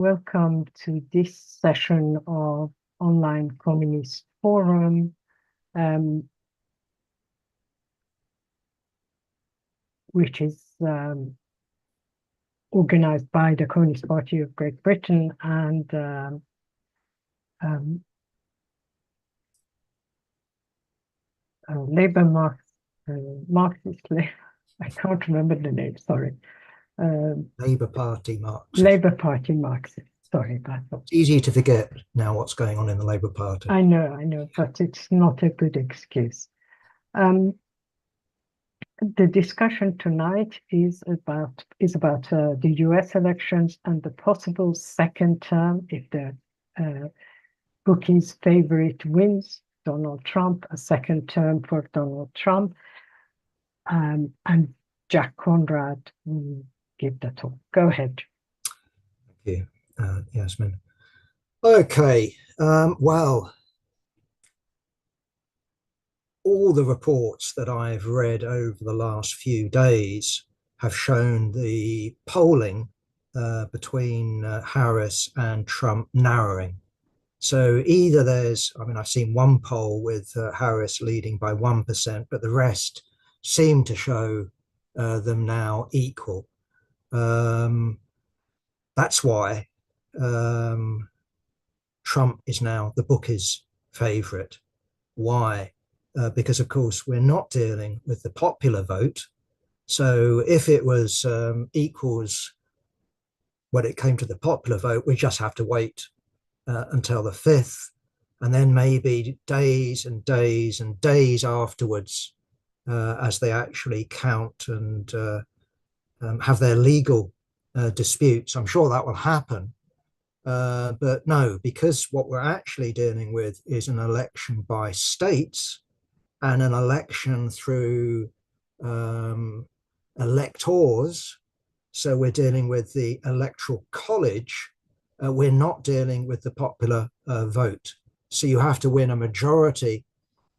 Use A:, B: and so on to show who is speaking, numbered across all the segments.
A: Welcome to this session of Online Communist Forum, which is organized by the Communist Party of Great Britain and Labour Marxist, I can't remember the name, sorry.
B: Labour Party Marxist.
A: Labour Party Marxist, sorry about that.
B: It's easy to forget now what's going on in the Labour Party.
A: I know, but it's not a good excuse. The discussion tonight is about the US elections and the possible second term if the bookies' favorite wins, Donald Trump, a second term for Donald Trump. And Jack Conrad will give the talk. Go ahead.
B: Thank you, Yasmin. Okay, well, all the reports that I've read over the last few days have shown the polling between Harris and Trump narrowing. So either I've seen one poll with Harris leading by 1%, but the rest seem to show them now equal. That's why Trump is now the bookies' favorite. Why? Because, of course, we're not dealing with the popular vote. So if it was equals when it came to the popular vote, we just have to wait until the 5th, and then maybe days and days and days afterwards as they actually count and have their legal disputes. I'm sure that will happen. But no, because what we're actually dealing with is an election by states and an election through electors. So we're dealing with the electoral college. We're not dealing with the popular vote. So you have to win a majority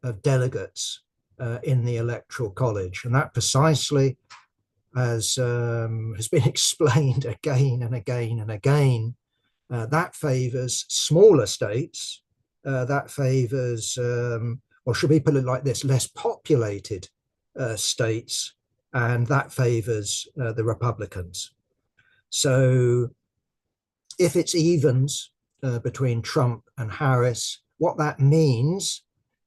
B: of delegates in the electoral college. And that precisely, as has been explained again and again and again, that favors smaller states, that favors, or should we put it like this, less populated states, and that favors the Republicans. So if it's evens between Trump and Harris, what that means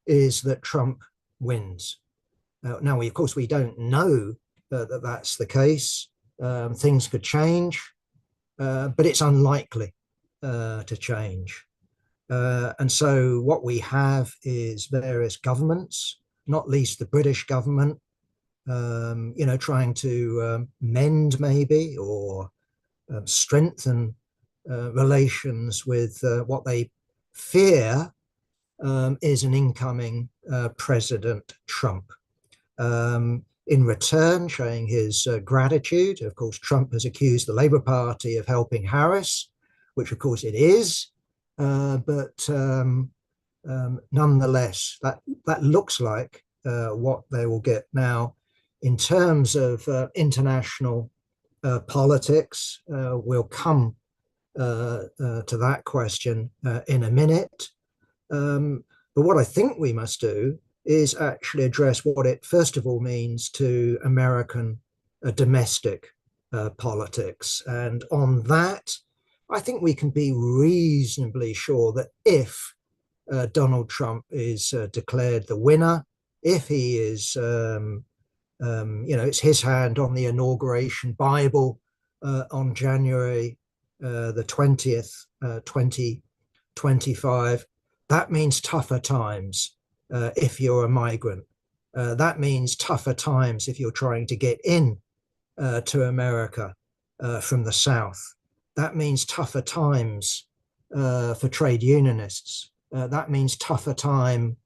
B: is that Trump wins. Now, of course, we don't know that that's the case. Things could change, but it's unlikely to change. And so what we have is various governments, not least the British government, trying to mend maybe or strengthen relations with what they fear is an incoming President Trump. In return, showing his gratitude, of course, Trump has accused the Labour Party of helping Harris, which of course it is, but nonetheless, that looks like what they will get. Now, in terms of international politics, we'll come to that question in a minute. But what I think we must do is actually address what it first of all means to American domestic politics. And on that, I think we can be reasonably sure that if Donald Trump is declared the winner, if he is, it's his hand on the inauguration Bible on January the 20th, 2025, that means tougher times if you're a migrant. That means tougher times if you're trying to get in to America from the South. That means tougher times for trade unionists. That means tougher time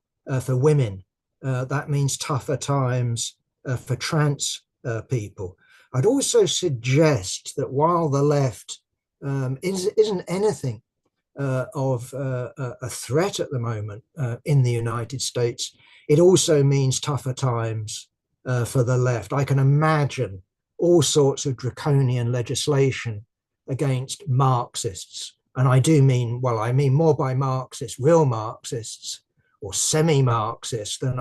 B: for women. That means tougher times for trans people. I'd also suggest that while the left isn't anything of a threat at the moment in the United States, it also means tougher times for the left. I can imagine all sorts of draconian legislation against Marxists. And I do mean, well, I mean more by Marxists, real Marxists or semi-Marxists than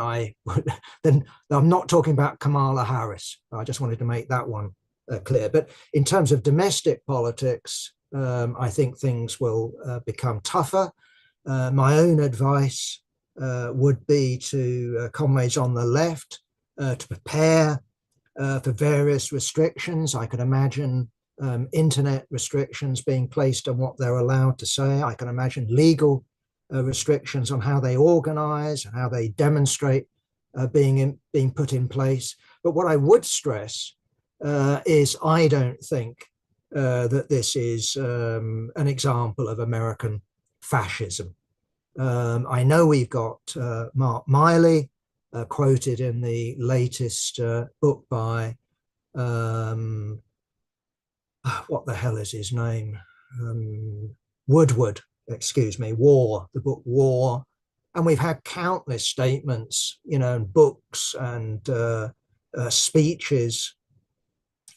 B: than I'm not talking about Kamala Harris. I just wanted to make that one clear. But in terms of domestic politics, I think things will become tougher. My own advice would be to comrades on the left to prepare for various restrictions. I could imagine internet restrictions being placed on what they're allowed to say. I can imagine legal restrictions on how they organize and how they demonstrate being put in place. But what I would stress is I don't think that this is an example of American fascism. I know we've got Mark Miley quoted in the latest book by, what the hell is his name? Woodward, excuse me, War, the book War. And we've had countless statements, you know, books and speeches,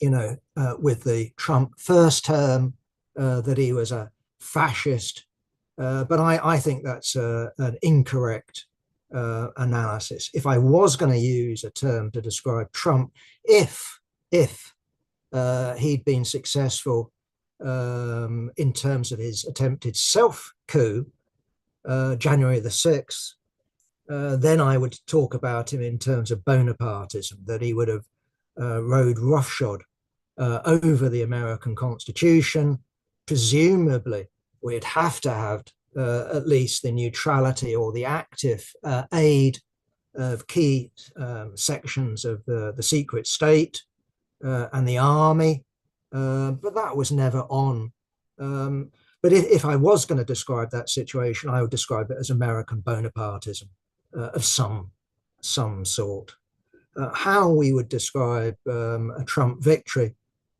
B: you know, with the Trump first term that he was a fascist. But I think that's an incorrect analysis. If I was going to use a term to describe Trump, if he'd been successful in terms of his attempted self-coup, January the 6th, then I would talk about him in terms of Bonapartism, that he would have rode roughshod over the American Constitution. Presumably, we'd have to have at least the neutrality or the active aid of key sections of the secret state and the army, but that was never on. But if I was going to describe that situation, I would describe it as American Bonapartism of some sort. How we would describe a Trump victory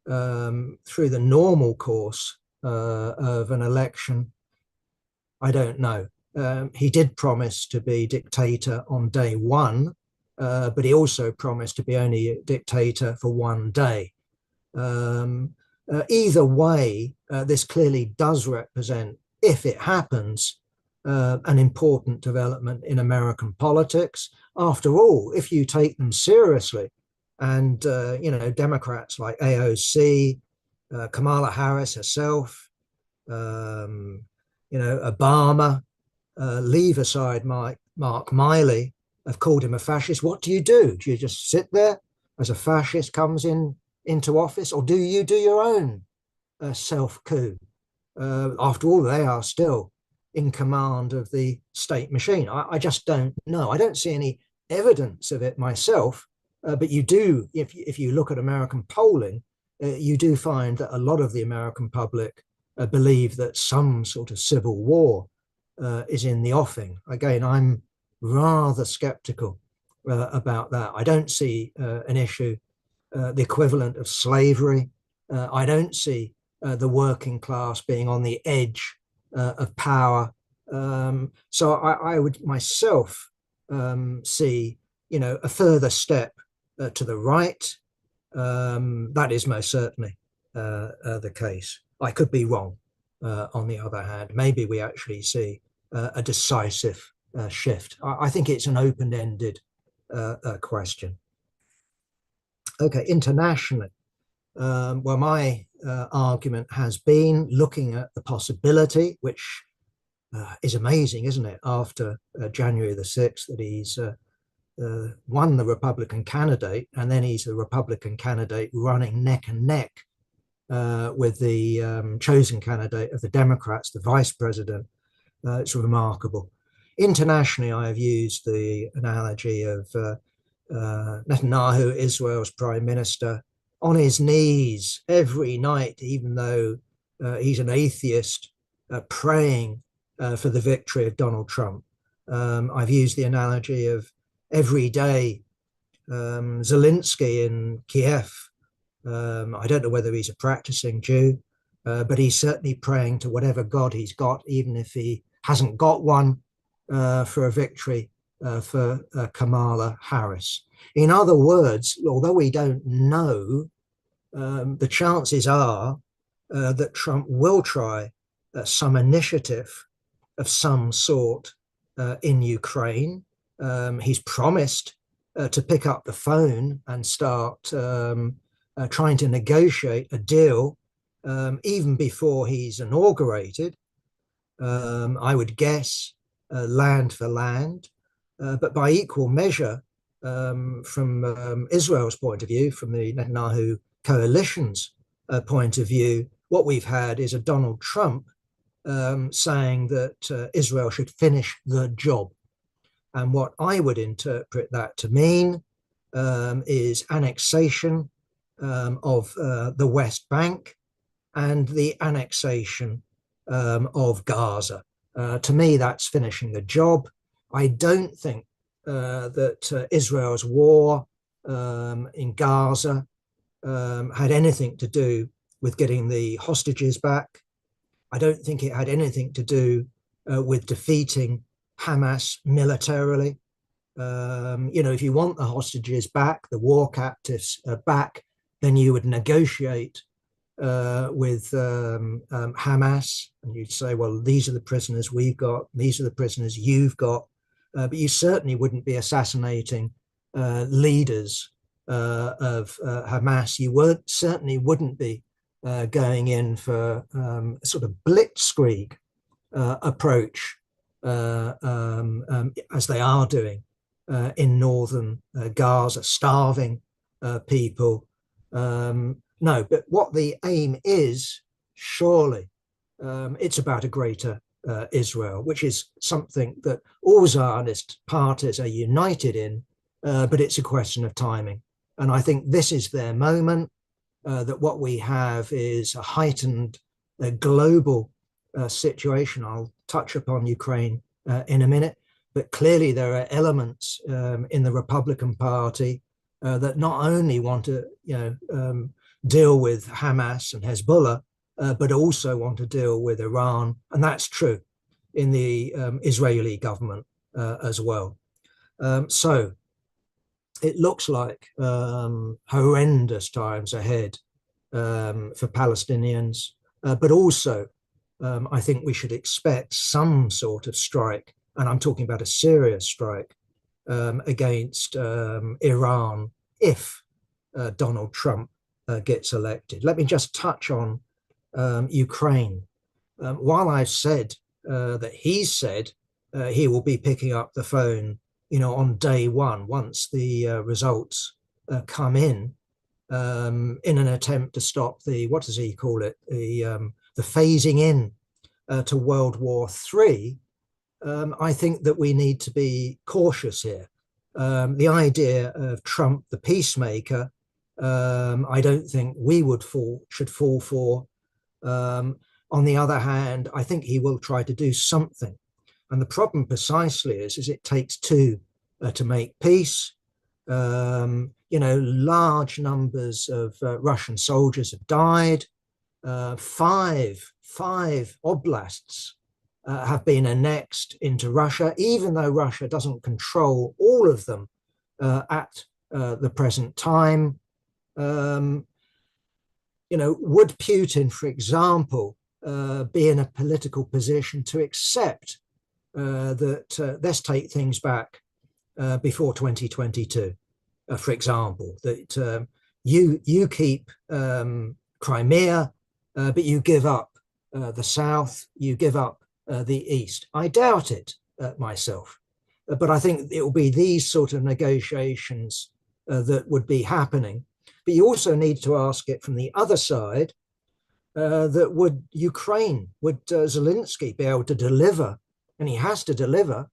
B: through the normal course of an election, I don't know. He did promise to be dictator on day one, but he also promised to be only a dictator for one day. Either way, this clearly does represent, if it happens, an important development in American politics. After all, if you take them seriously, and you know, Democrats like AOC, Kamala Harris herself, you know, Obama, leave aside Mark Miley, have called him a fascist. What do? Do you just sit there as a fascist comes into office, or do you do your own self-coup? After all, they are still in command of the state machine. I just don't know. I don't see any evidence of it myself, but you do, if you look at American polling, you do find that a lot of the American public believe that some sort of civil war is in the offing. Again, I'm rather skeptical about that. I don't see an issue, the equivalent of slavery. I don't see the working class being on the edge of power. So I would myself see, you know, a further step to the right. That is most certainly the case. I could be wrong. On the other hand, maybe we actually see a decisive shift. I think it's an open-ended question. Okay, internationally. Well, my argument has been looking at the possibility, which is amazing, isn't it, after January the 6th, that he's won the Republican candidate, and then he's the Republican candidate running neck and neck with the chosen candidate of the Democrats, the vice president. It's remarkable. Internationally, I have used the analogy of Netanyahu, Israel's prime minister, on his knees every night, even though he's an atheist, praying for the victory of Donald Trump. I've used the analogy of every day Zelensky in Kiev. I don't know whether he's a practicing Jew, but he's certainly praying to whatever God he's got, even if he hasn't got one, for a victory for Kamala Harris. In other words, although we don't know, the chances are that Trump will try some initiative of some sort in Ukraine. He's promised to pick up the phone and start trying to negotiate a deal even before he's inaugurated. I would guess land for land, but by equal measure, from Israel's point of view, from the Netanyahu coalition's point of view, what we've had is a Donald Trump saying that Israel should finish the job. And what I would interpret that to mean is annexation of the West Bank and the annexation of Gaza. To me, that's finishing the job. I don't think that Israel's war in Gaza had anything to do with getting the hostages back. I don't think it had anything to do with defeating Hamas militarily. If you want the hostages back, the war captives back, then you would negotiate with Hamas, and you'd say, well, these are the prisoners we've got, these are the prisoners you've got, but you certainly wouldn't be assassinating leaders of Hamas. You certainly wouldn't be going in for a sort of blitzkrieg approach as they are doing in northern Gaza, starving people. No, but what the aim is, surely, it's about a greater Israel, which is something that all Zionist parties are united in, but it's a question of timing. And I think this is their moment, that what we have is a heightened global situation. I'll touch upon Ukraine in a minute, but clearly there are elements in the Republican Party that not only want to, deal with Hamas and Hezbollah, but also want to deal with Iran, and that's true in the Israeli government as well. So it looks like horrendous times ahead for Palestinians, but also I think we should expect some sort of strike, and I'm talking about a serious strike against Iran if Donald Trump gets elected. Let me just touch on Ukraine. While I've said that he said he will be picking up the phone, on day one, once the results come in an attempt to stop the, what does he call it, the phasing in to World War III, I think that we need to be cautious here. The idea of Trump, the peacemaker, I don't think we should fall for. On the other hand, I think he will try to do something. And the problem precisely is it takes two to make peace. Large numbers of Russian soldiers have died. Five oblasts have been annexed into Russia, even though Russia doesn't control all of them at the present time. Would Putin, for example, be in a political position to accept that let's take things back before 2022, for example, that you keep Crimea, but you give up the south, you give up the east? I doubt it myself, but I think it will be these sort of negotiations that would be happening. But you also need to ask it from the other side, that would Zelensky be able to deliver, and he has to deliver,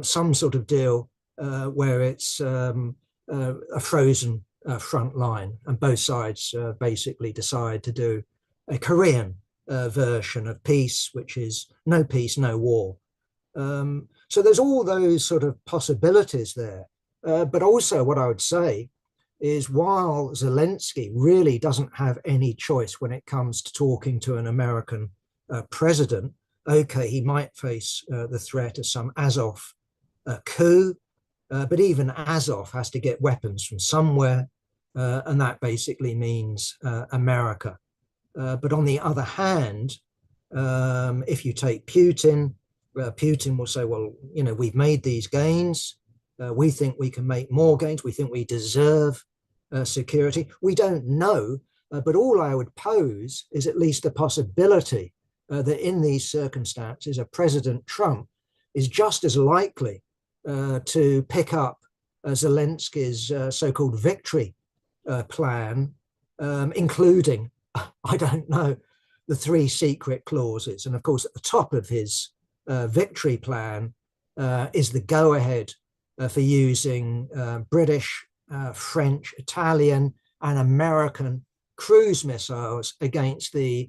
B: some sort of deal where it's a frozen front line, and both sides basically decide to do a Korean version of peace, which is no peace, no war. So there's all those sort of possibilities there. But also what I would say is, while Zelensky really doesn't have any choice when it comes to talking to an American president, okay, he might face the threat of some Azov coup, but even Azov has to get weapons from somewhere, and that basically means America. But on the other hand, if you take Putin, Putin will say, well, we've made these gains. We think we can make more gains. We think we deserve security. We don't know, but all I would pose is at least the possibility that in these circumstances, a President Trump is just as likely to pick up Zelensky's so-called victory plan, including, I don't know, the 3 secret clauses. And of course, at the top of his victory plan is the go-ahead for using British, French, Italian, and American cruise missiles against the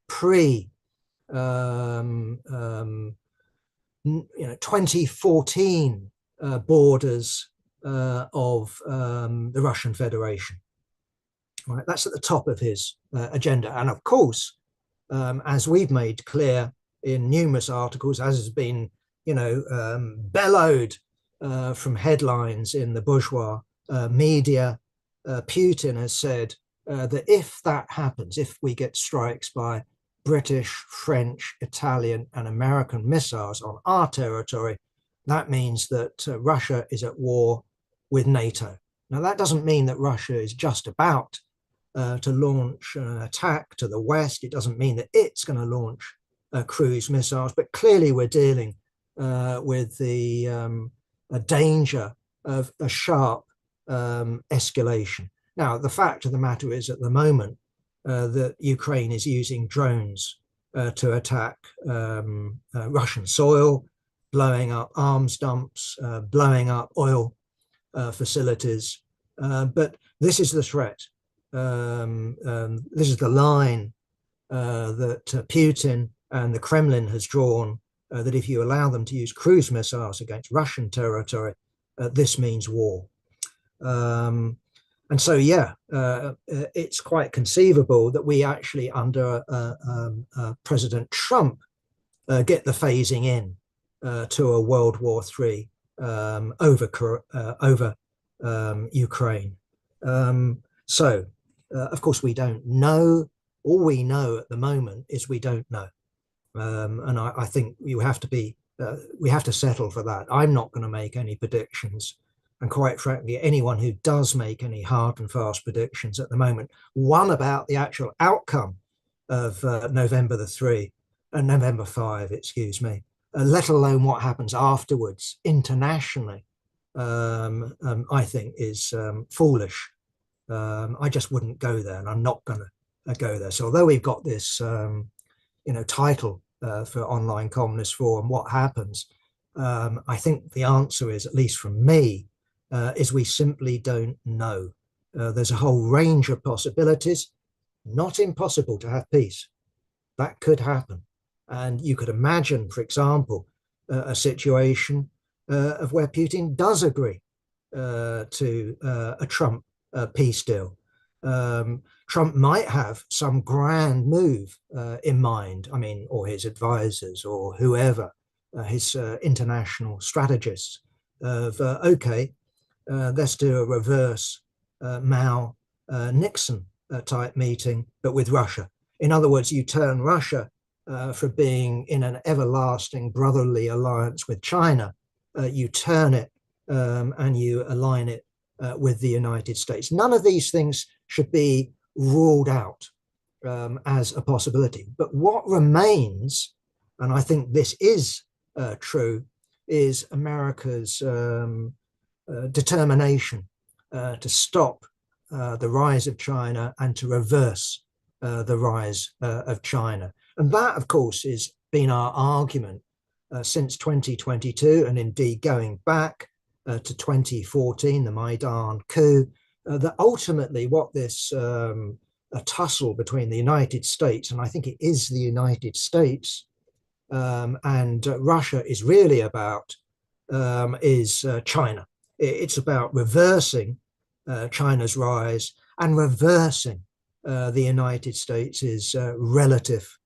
B: 2014 borders of the Russian Federation. Right, that's at the top of his agenda. And of course, as we've made clear in numerous articles, as has been, bellowed from headlines in the bourgeois media, Putin has said that if that happens, if we get strikes by British, French, Italian, and American missiles on our territory, that means that Russia is at war with NATO. Now, that doesn't mean that Russia is just about to launch an attack to the West. It doesn't mean that it's going to launch cruise missiles, but clearly we're dealing with the danger of a sharp escalation. Now, the fact of the matter is, at the moment, that Ukraine is using drones to attack Russian soil, blowing up arms dumps, blowing up oil facilities. But this is the threat. This is the line that Putin and the Kremlin has drawn, that if you allow them to use cruise missiles against Russian territory, this means war. And so, it's quite conceivable that we actually, under President Trump, get the phasing in to a World War III over Ukraine. Of course, we don't know. All we know at the moment is we don't know. And I think we have to settle for that. I'm not going to make any predictions. And quite frankly, anyone who does make any hard and fast predictions at the moment, one about the actual outcome of November 5, let alone what happens afterwards internationally, I think is foolish. I just wouldn't go there, and I'm not going to go there. So although we've got this, title for Online Communist Forum, what happens? I think the answer is, at least from me, is we simply don't know. There's a whole range of possibilities. Not impossible to have peace. That could happen. And you could imagine, for example, a situation of where Putin does agree to a Trump peace deal. Trump might have some grand move in mind, or his advisors or whoever, his international strategists, of, let's do a reverse Mao-Nixon type meeting, but with Russia. In other words, you turn Russia for being in an everlasting brotherly alliance with China, you turn it and you align it with the United States. None of these things should be ruled out as a possibility. But what remains, and I think this is true, is America's determination to stop the rise of China and to reverse the rise of China. And that, of course, has been our argument since 2022, and indeed going back to 2014, the Maidan coup, that ultimately what this a tussle between the United States, and I think it is the United States, and Russia is really about, is China. It's about reversing China's rise and reversing the United States' relative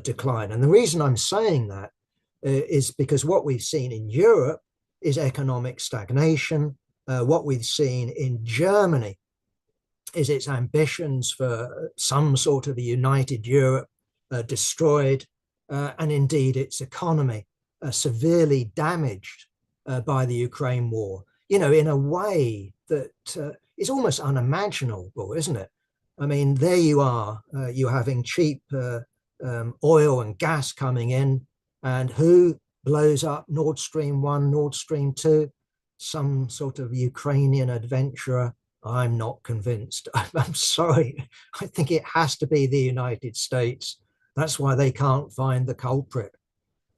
B: decline. And the reason I'm saying that is because what we've seen in Europe is economic stagnation. What we've seen in Germany is its ambitions for some sort of a united Europe destroyed, and indeed its economy severely damaged by the Ukraine war, in a way that is almost unimaginable, isn't it? I mean, there you are, you're having cheap oil and gas coming in, and who blows up Nord Stream 1, Nord Stream 2? Some sort of Ukrainian adventurer. I'm not convinced. I'm sorry. I think it has to be the United States. That's why they can't find the culprit.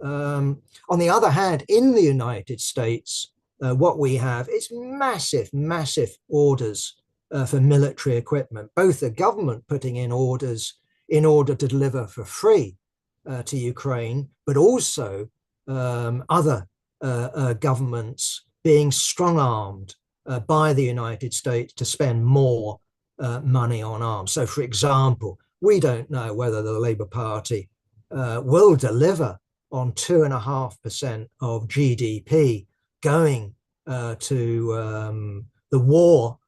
B: On the other hand, in the United States, what we have is massive, massive orders for military equipment, both the government putting in orders in order to deliver for free to Ukraine, but also other governments being strong-armed by the United States to spend more money on arms. So, for example, we don't know whether the Labour Party will deliver on 2.5% of GDP going to the war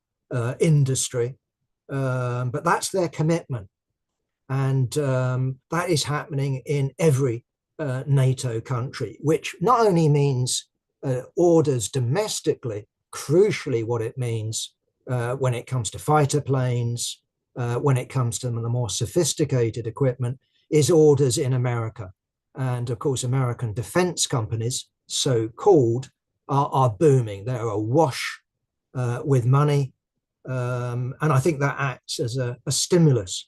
B: industry, but that's their commitment. And that is happening in every NATO country, which not only means orders domestically, crucially what it means when it comes to fighter planes, when it comes to the more sophisticated equipment, is orders in America. And of course, American defense companies, so-called, are booming. They're awash with money. And I think that acts as a stimulus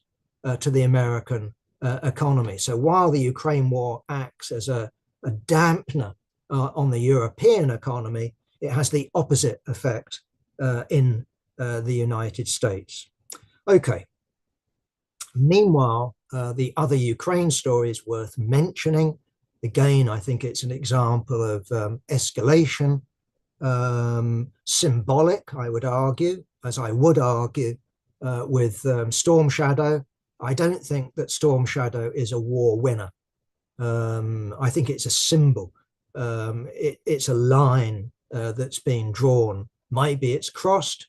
B: to the American economy. So while the Ukraine war acts as a dampener on the European economy, it has the opposite effect in the United States. Okay. Meanwhile, the other Ukraine story is worth mentioning. Again, I think it's an example of escalation, symbolic, I would argue, as I would argue with Storm Shadow. I don't think that Storm Shadow is a war winner. I think it's a symbol. It's a line that's been drawn. Maybe it's crossed,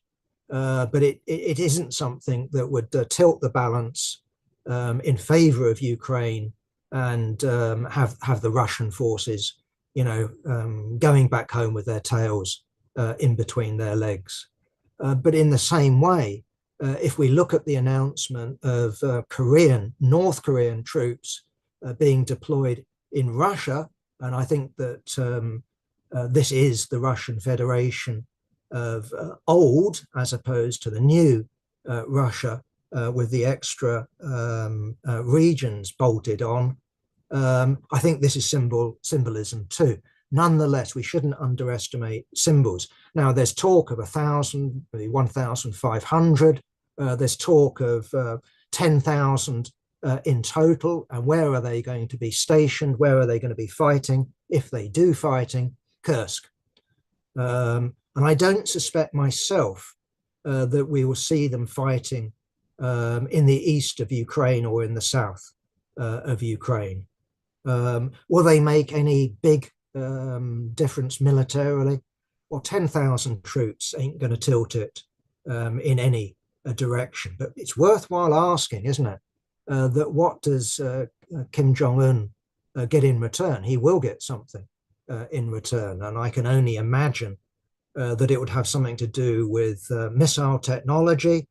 B: but it isn't something that would tilt the balance in favor of Ukraine and have the Russian forces, going back home with their tails in between their legs. But in the same way, if we look at the announcement of North Korean troops being deployed in Russia, and I think that this is the Russian Federation of old, as opposed to the new Russia with the extra regions bolted on. I think this is symbolism too. Nonetheless, we shouldn't underestimate symbols. Now, there's talk of 1,000, maybe 1,500. There's talk of 10,000 in total. And where are they going to be stationed? Where are they going to be fighting? If they do fighting, Kursk. And I don't suspect myself that we will see them fighting in the east of Ukraine or in the south of Ukraine. Will they make any big difference militarily? Well, 10,000 troops ain't going to tilt it in any direction. But it's worthwhile asking, isn't it, that what does Kim Jong-un get in return? He will get something in return. And I can only imagine that it would have something to do with missile technology.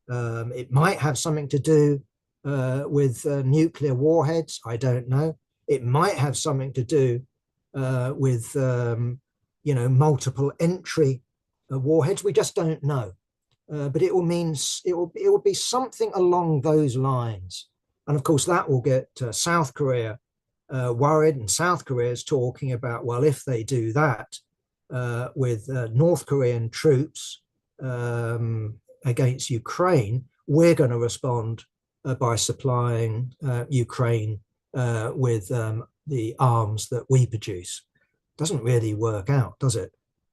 B: It might have something to do with nuclear warheads. I don't know. It might have something to do with multiple entry warheads. We just don't know. But it will be something along those lines. And of course, that will get South Korea worried, and South Korea is talking about, well, if they do that with North Korean troops against Ukraine, we're going to respond by supplying Ukraine with the arms that we produce. Doesn't really work out, does it?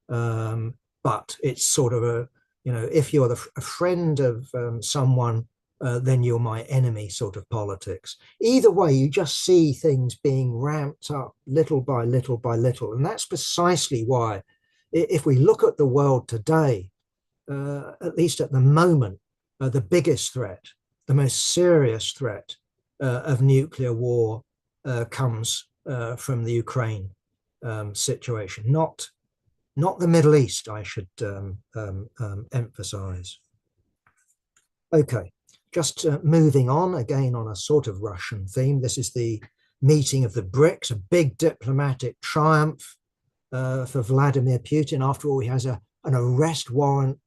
B: But it's sort of if you're a friend of someone, then you're my enemy sort of politics. Either way, you just see things being ramped up little by little by little. And that's precisely why, if we look at the world today, at least at the moment, the biggest threat, the most serious threat of nuclear war comes from the Ukraine situation, not the Middle East, I should emphasize. Okay, just moving on again on a sort of Russian theme. This is the meeting of the BRICS, a big diplomatic triumph for Vladimir Putin. After all, he has an arrest warrant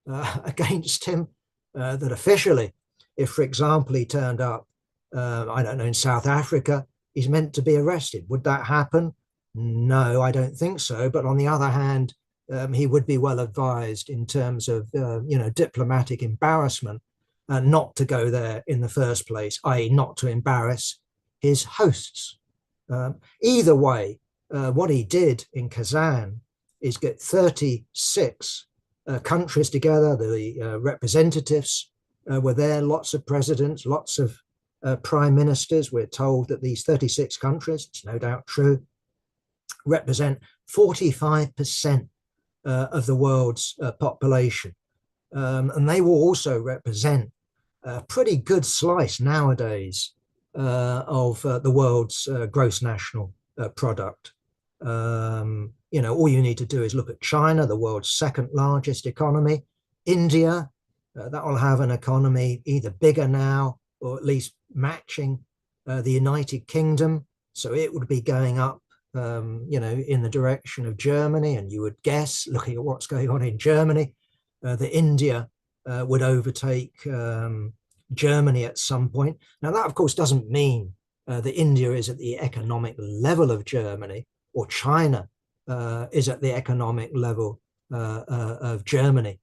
B: against him that officially, if, for example, he turned up, I don't know, in South Africa, he's meant to be arrested. Would that happen? No, I don't think so. But on the other hand, he would be well advised in terms of, diplomatic embarrassment not to go there in the first place, i.e. not to embarrass his hosts. Either way, what he did in Kazan is get 36 countries together. The representatives were there, lots of presidents, lots of prime ministers. We're told that these 36 countries, it's no doubt true, represent 45% of the world's population. And they will also represent a pretty good slice nowadays of the world's gross national product. All you need to do is look at China, the world's second largest economy, India, that will have an economy either bigger now or at least matching the United Kingdom. So it would be going up, in the direction of Germany. And you would guess, looking at what's going on in Germany, that India would overtake Germany at some point. Now, that, of course, doesn't mean that India is at the economic level of Germany, or China is at the economic level of Germany.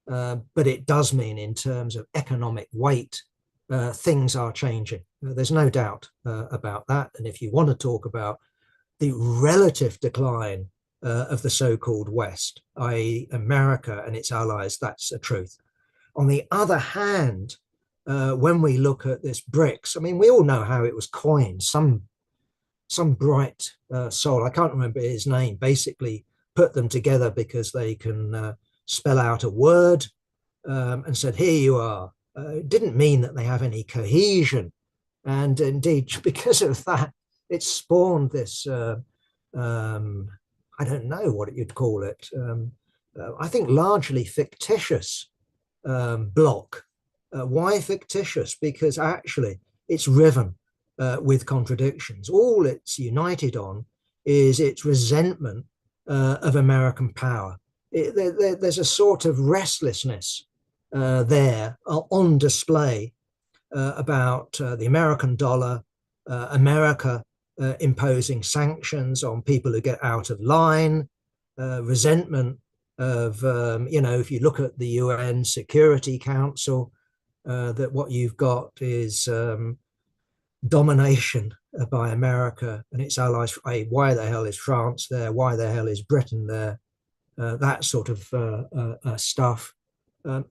B: But it does mean, in terms of economic weight, things are changing. There's no doubt about that. And if you want to talk about the relative decline of the so-called West, i.e. America and its allies, that's a truth. On the other hand, when we look at this BRICS, I mean, we all know how it was coined. Some bright soul, I can't remember his name, basically put them together because they can spell out a word, and said, here you are. It didn't mean that they have any cohesion. And indeed, because of that, it spawned this, I don't know what you'd call it, I think largely fictitious bloc. Why fictitious? Because actually it's riven with contradictions. All it's united on is its resentment of American power. There's a sort of restlessness there on display about the American dollar, America imposing sanctions on people who get out of line, resentment of, if you look at the UN Security Council, that what you've got is domination by America and its allies. Why the hell is France there? Why the hell is Britain there? That sort of stuff.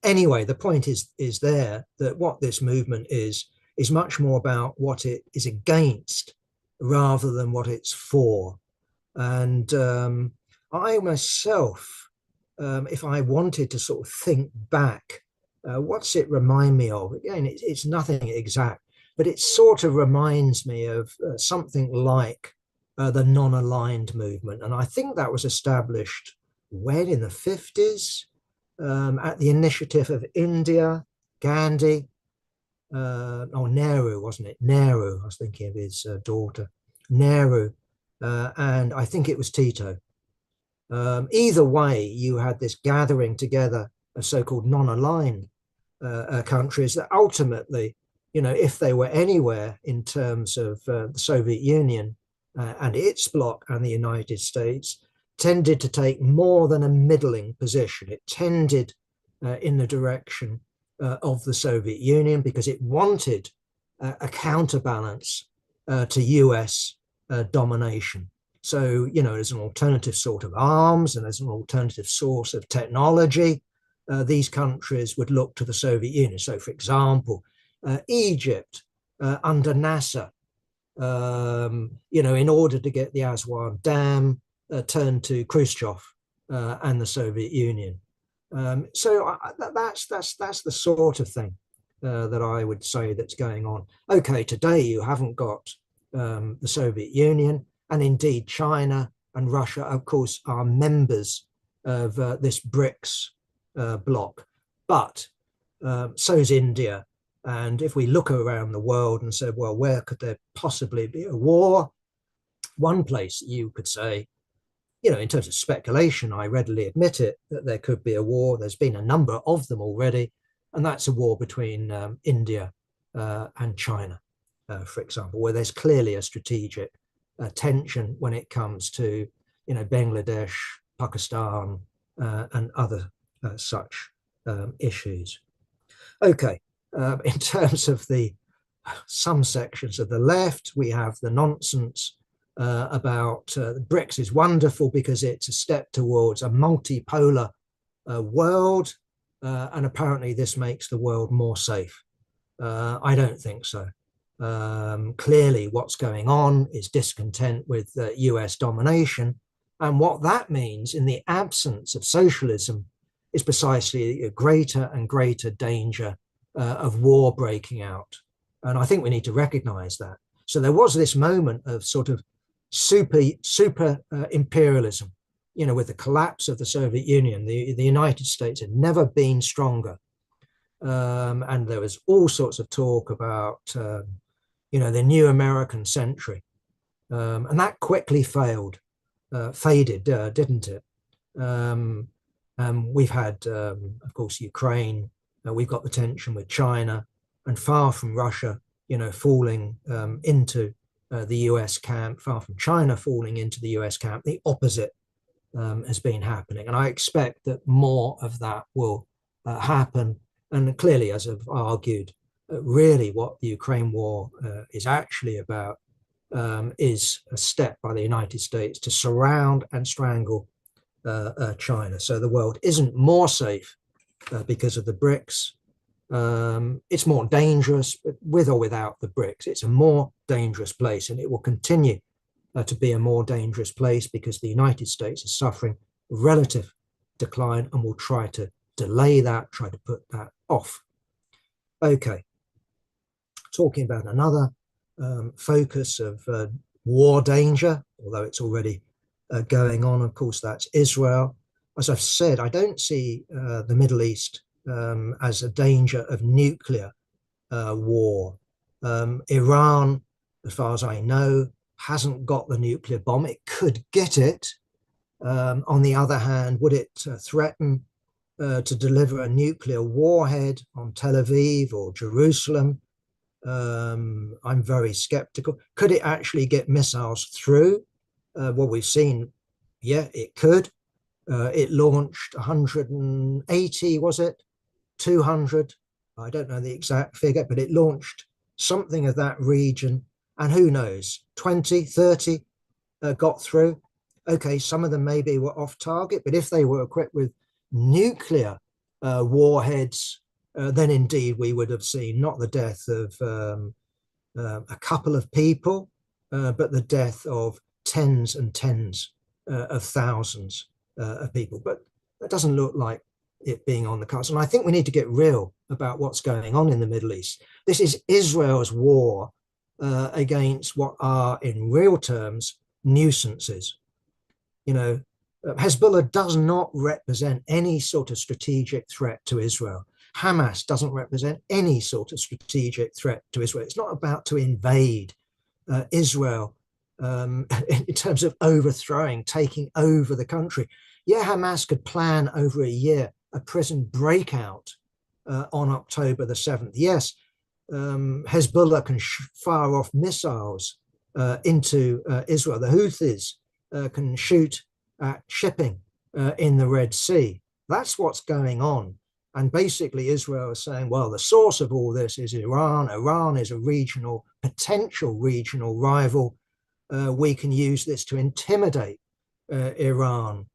B: Anyway, the point is there that what this movement is much more about what it is against rather than what it's for. And I myself, if I wanted to sort of think back, what's it remind me of? Again, it's nothing exact, but it sort of reminds me of something like the non-aligned movement. And I think that was established when, in the 50s, at the initiative of India, Gandhi, Nehru, wasn't it? Nehru, I was thinking of his daughter, Nehru, and I think it was Tito. Either way, you had this gathering together of so-called non-aligned countries that ultimately, if they were anywhere in terms of the Soviet Union and its bloc and the United States, tended to take more than a middling position. It tended in the direction of the Soviet Union because it wanted a counterbalance to US domination. So, there's an alternative sort of arms and there's an alternative source of technology. These countries would look to the Soviet Union. So, for example, Egypt under Nasser, in order to get the Aswan Dam turned to Khrushchev and the Soviet Union. That's the sort of thing that I would say that's going on. Okay, today you haven't got the Soviet Union, and indeed China and Russia, of course, are members of this BRICS bloc, but so is India. And if we look around the world and say, well, where could there possibly be a war? One place you could say, in terms of speculation, I readily admit it, that there could be a war. There's been a number of them already, and that's a war between India and China, for example, where there's clearly a strategic tension when it comes to, Bangladesh, Pakistan, and other such issues. Okay, in terms of some sections of the left, we have the nonsense about BRICS is wonderful because it's a step towards a multipolar world, and apparently this makes the world more safe. I don't think so. Clearly, what's going on is discontent with US domination, and what that means in the absence of socialism is precisely a greater and greater danger of war breaking out. And I think we need to recognize that. So there was this moment of sort of super imperialism, with the collapse of the Soviet Union. The United States had never been stronger. And there was all sorts of talk about, the new American century. And that quickly faded, didn't it? We've had, of course, Ukraine. We've got the tension with China, and far from Russia, falling into the US camp, far from China falling into the US camp, the opposite has been happening. And I expect that more of that will happen. And clearly, as I've argued, really what the Ukraine war is actually about is a step by the United States to surround and strangle China. So the world isn't more safe because of the BRICS. It's more dangerous, but with or without the BRICS, it's a more dangerous place, and it will continue to be a more dangerous place because the United States is suffering relative decline and will try to delay that, try to put that off. Okay, talking about another focus of war danger, although it's already going on, of course, that's Israel. As I've said, I don't see the Middle East as a danger of nuclear war. Iran, as far as I know, hasn't got the nuclear bomb. It could get it. On the other hand, would it threaten to deliver a nuclear warhead on Tel Aviv or Jerusalem? I'm very skeptical. Could it actually get missiles through? Well, we've seen, yeah, it could. It launched 180, was it? 200? I don't know the exact figure, but it launched something of that region. And who knows, 20, 30 got through. Okay, some of them maybe were off target, but if they were equipped with nuclear warheads, then indeed we would have seen not the death of a couple of people, but the death of tens and tens of thousands of people. But that doesn't look like it being on the cards. And I think we need to get real about what's going on in the Middle East. This is Israel's war against what are, in real terms, nuisances. Hezbollah does not represent any sort of strategic threat to Israel. Hamas doesn't represent any sort of strategic threat to Israel. It's not about to invade Israel in terms of overthrowing, taking over the country. Yeah, Hamas could plan over a year a prison breakout on October the 7th. Yes, Hezbollah can fire off missiles into Israel. The Houthis can shoot at shipping in the Red Sea. That's what's going on. And basically Israel is saying, well, the source of all this is Iran. Iran is a potential regional rival. We can use this to intimidate Iran.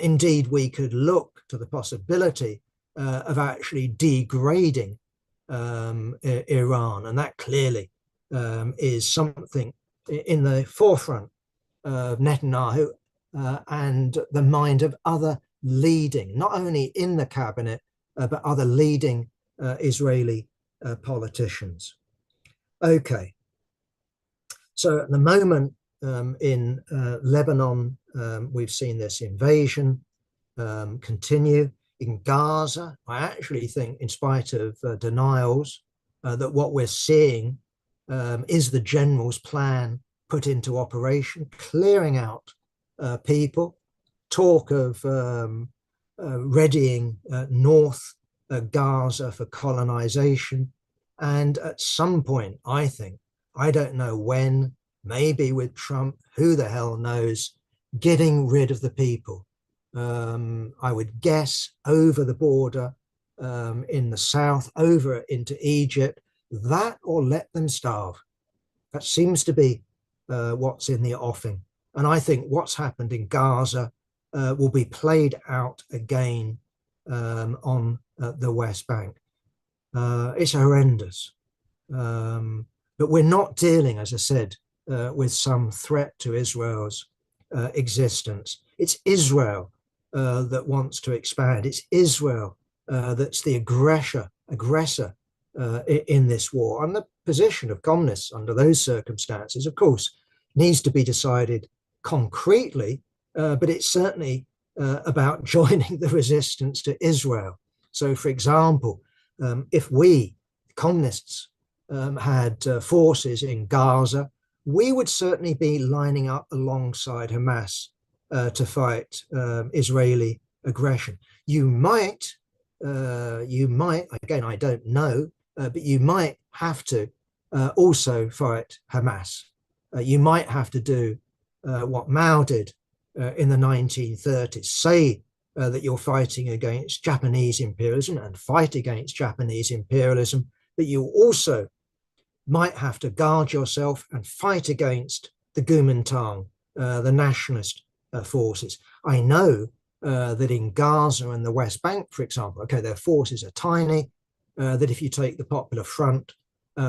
B: Indeed, we could look to the possibility of actually degrading Iran. And that clearly is something in the forefront of Netanyahu and the mind of other leading, not only in the cabinet, but other leading Israeli politicians. Okay, so at the moment in Lebanon, we've seen this invasion continue. In Gaza, I actually think, in spite of denials, that what we're seeing is the general's plan put into operation, clearing out people, talk of readying North Gaza for colonization. And at some point, I think, I don't know when, maybe with Trump, who the hell knows, getting rid of the people. I would guess over the border in the south, over into Egypt, that or let them starve. That seems to be what's in the offing. And I think what's happened in Gaza will be played out again on the West Bank. It's horrendous. But we're not dealing, as I said, with some threat to Israel's existence. It's Israel that wants to expand. It's Israel that's the aggressor in this war. And the position of communists under those circumstances, of course, needs to be decided concretely, but it's certainly about joining the resistance to Israel. So, for example, if we, communists, had forces in Gaza, we would certainly be lining up alongside Hamas to fight Israeli aggression. You might, again, I don't know, but you might have to also fight Hamas. You might have to do what Mao did in the 1930s, say that you're fighting against Japanese imperialism and fight against Japanese imperialism, but you also might have to guard yourself and fight against the Kuomintang, the nationalist forces. I know that in Gaza and the West Bank, for example, okay, their forces are tiny, that if you take the Popular Front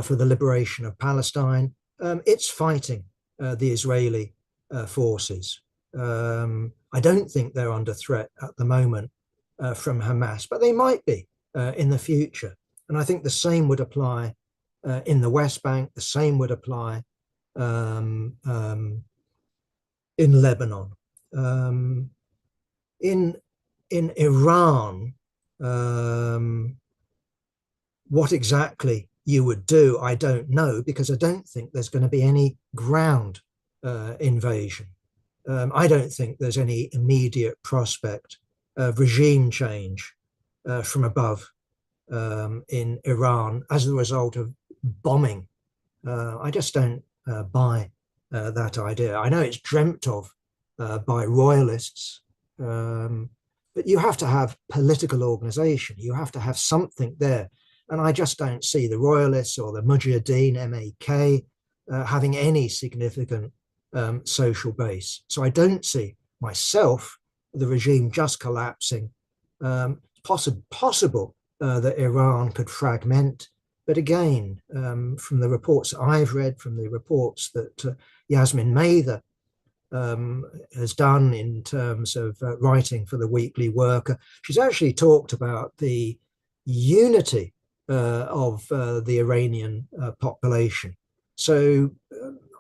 B: for the Liberation of Palestine, it's fighting the Israeli forces. I don't think they're under threat at the moment from Hamas, but they might be in the future. And I think the same would apply in the West Bank, the same would apply in Lebanon. In Iran, what exactly you would do, I don't know, because I don't think there's going to be any ground invasion. I don't think there's any immediate prospect of regime change from above in Iran as a result of bombing. I just don't buy that idea. I know it's dreamt of by royalists, but you have to have political organization. You have to have something there. And I just don't see the royalists or the Mujahideen, MAK, having any significant social base. So I don't see myself, the regime just collapsing. Possible that Iran could fragment. But again, from the reports I've read, from the reports that Yasmin Mather has done in terms of writing for the Weekly Worker, she's actually talked about the unity of the Iranian population. So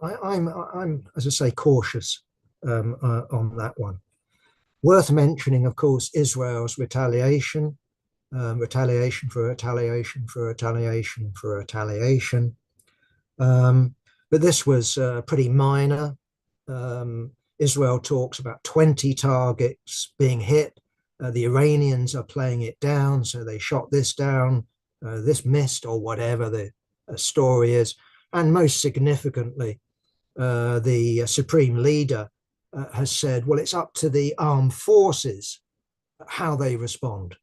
B: I'm, as I say, cautious on that one. Worth mentioning, of course, Israel's retaliation. Retaliation for retaliation for retaliation for retaliation. But this was pretty minor. Israel talks about 20 targets being hit. The Iranians are playing it down, so they shot this down, this missed, or whatever the story is. And most significantly, the supreme leader has said, well, it's up to the armed forces how they respond.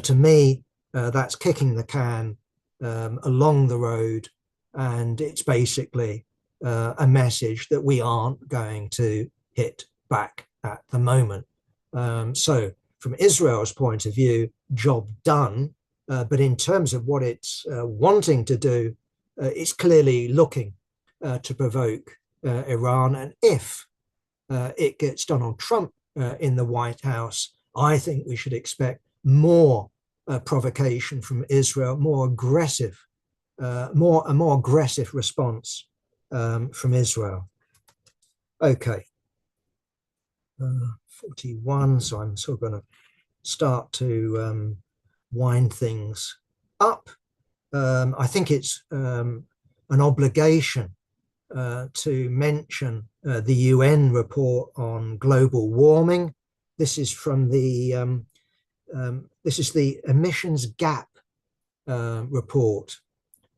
B: To me, that's kicking the can along the road, and it's basically a message that we aren't going to hit back at the moment. So from Israel's point of view, job done, but in terms of what it's wanting to do, it's clearly looking to provoke Iran. And if it gets Donald Trump in the White House, I think we should expect more provocation from Israel, more aggressive, a more aggressive response from Israel. Okay, 41. So I'm sort of going to start to wind things up. I think it's an obligation to mention the UN report on global warming. This is from the this is the emissions gap report.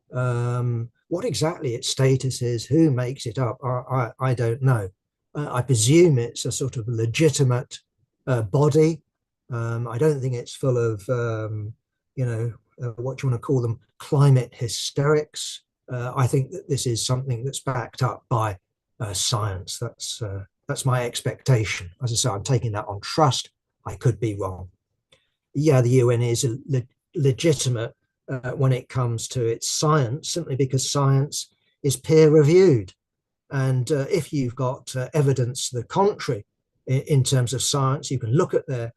B: What exactly its status is, who makes it up, I don't know. I presume it's a sort of legitimate body. I don't think it's full of, what do you want to call them, climate hysterics. I think that this is something that's backed up by science. That's my expectation. As I say, I'm taking that on trust. I could be wrong. Yeah, the UN is legitimate when it comes to its science, simply because science is peer reviewed. And if you've got evidence to the contrary in terms of science, you can look at their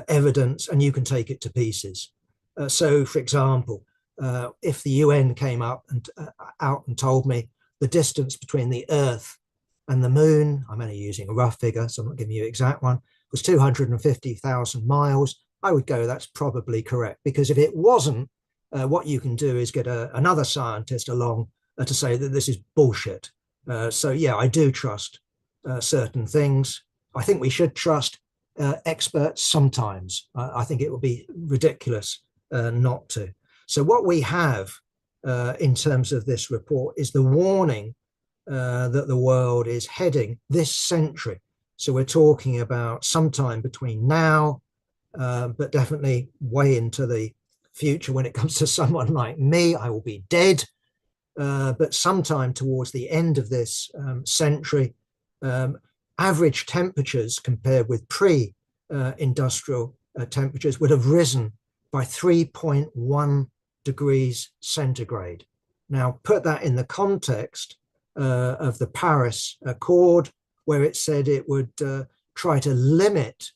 B: evidence and you can take it to pieces. So, for example, if the UN came up and out and told me the distance between the Earth and the Moon, I'm only using a rough figure, so I'm not giving you an exact one, was 250,000 miles, I would go, that's probably correct. Because if it wasn't, what you can do is get another scientist along to say that this is bullshit. So, yeah, I do trust certain things. I think we should trust experts sometimes. I think it would be ridiculous not to. So what we have in terms of this report is the warning that the world is heading this century. So we're talking about sometime between now, but definitely way into the future. When it comes to someone like me, I will be dead. But sometime towards the end of this century, average temperatures compared with pre-industrial temperatures would have risen by 3.1 degrees centigrade. Now, put that in the context of the Paris Accord, where it said it would try to limit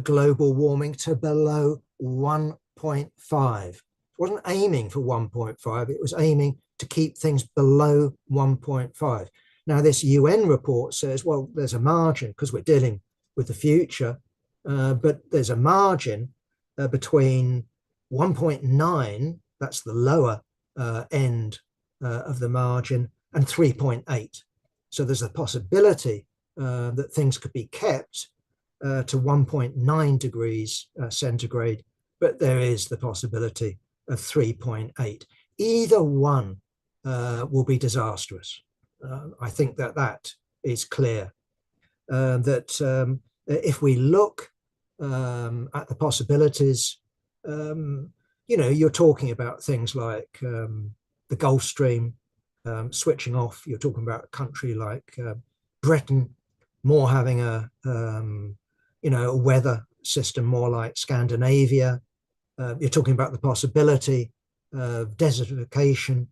B: global warming to below 1.5. It wasn't aiming for 1.5, it was aiming to keep things below 1.5. Now, this UN report says, well, there's a margin because we're dealing with the future, but there's a margin between 1.9, that's the lower end of the margin, and 3.8. So there's a possibility that things could be kept to 1.9 degrees centigrade, but there is the possibility of 3.8. Either one will be disastrous. I think that is clear. That if we look at the possibilities, you're talking about things like the Gulf Stream switching off. You're talking about a country like Britain, more having a weather system more like Scandinavia. You're talking about the possibility of desertification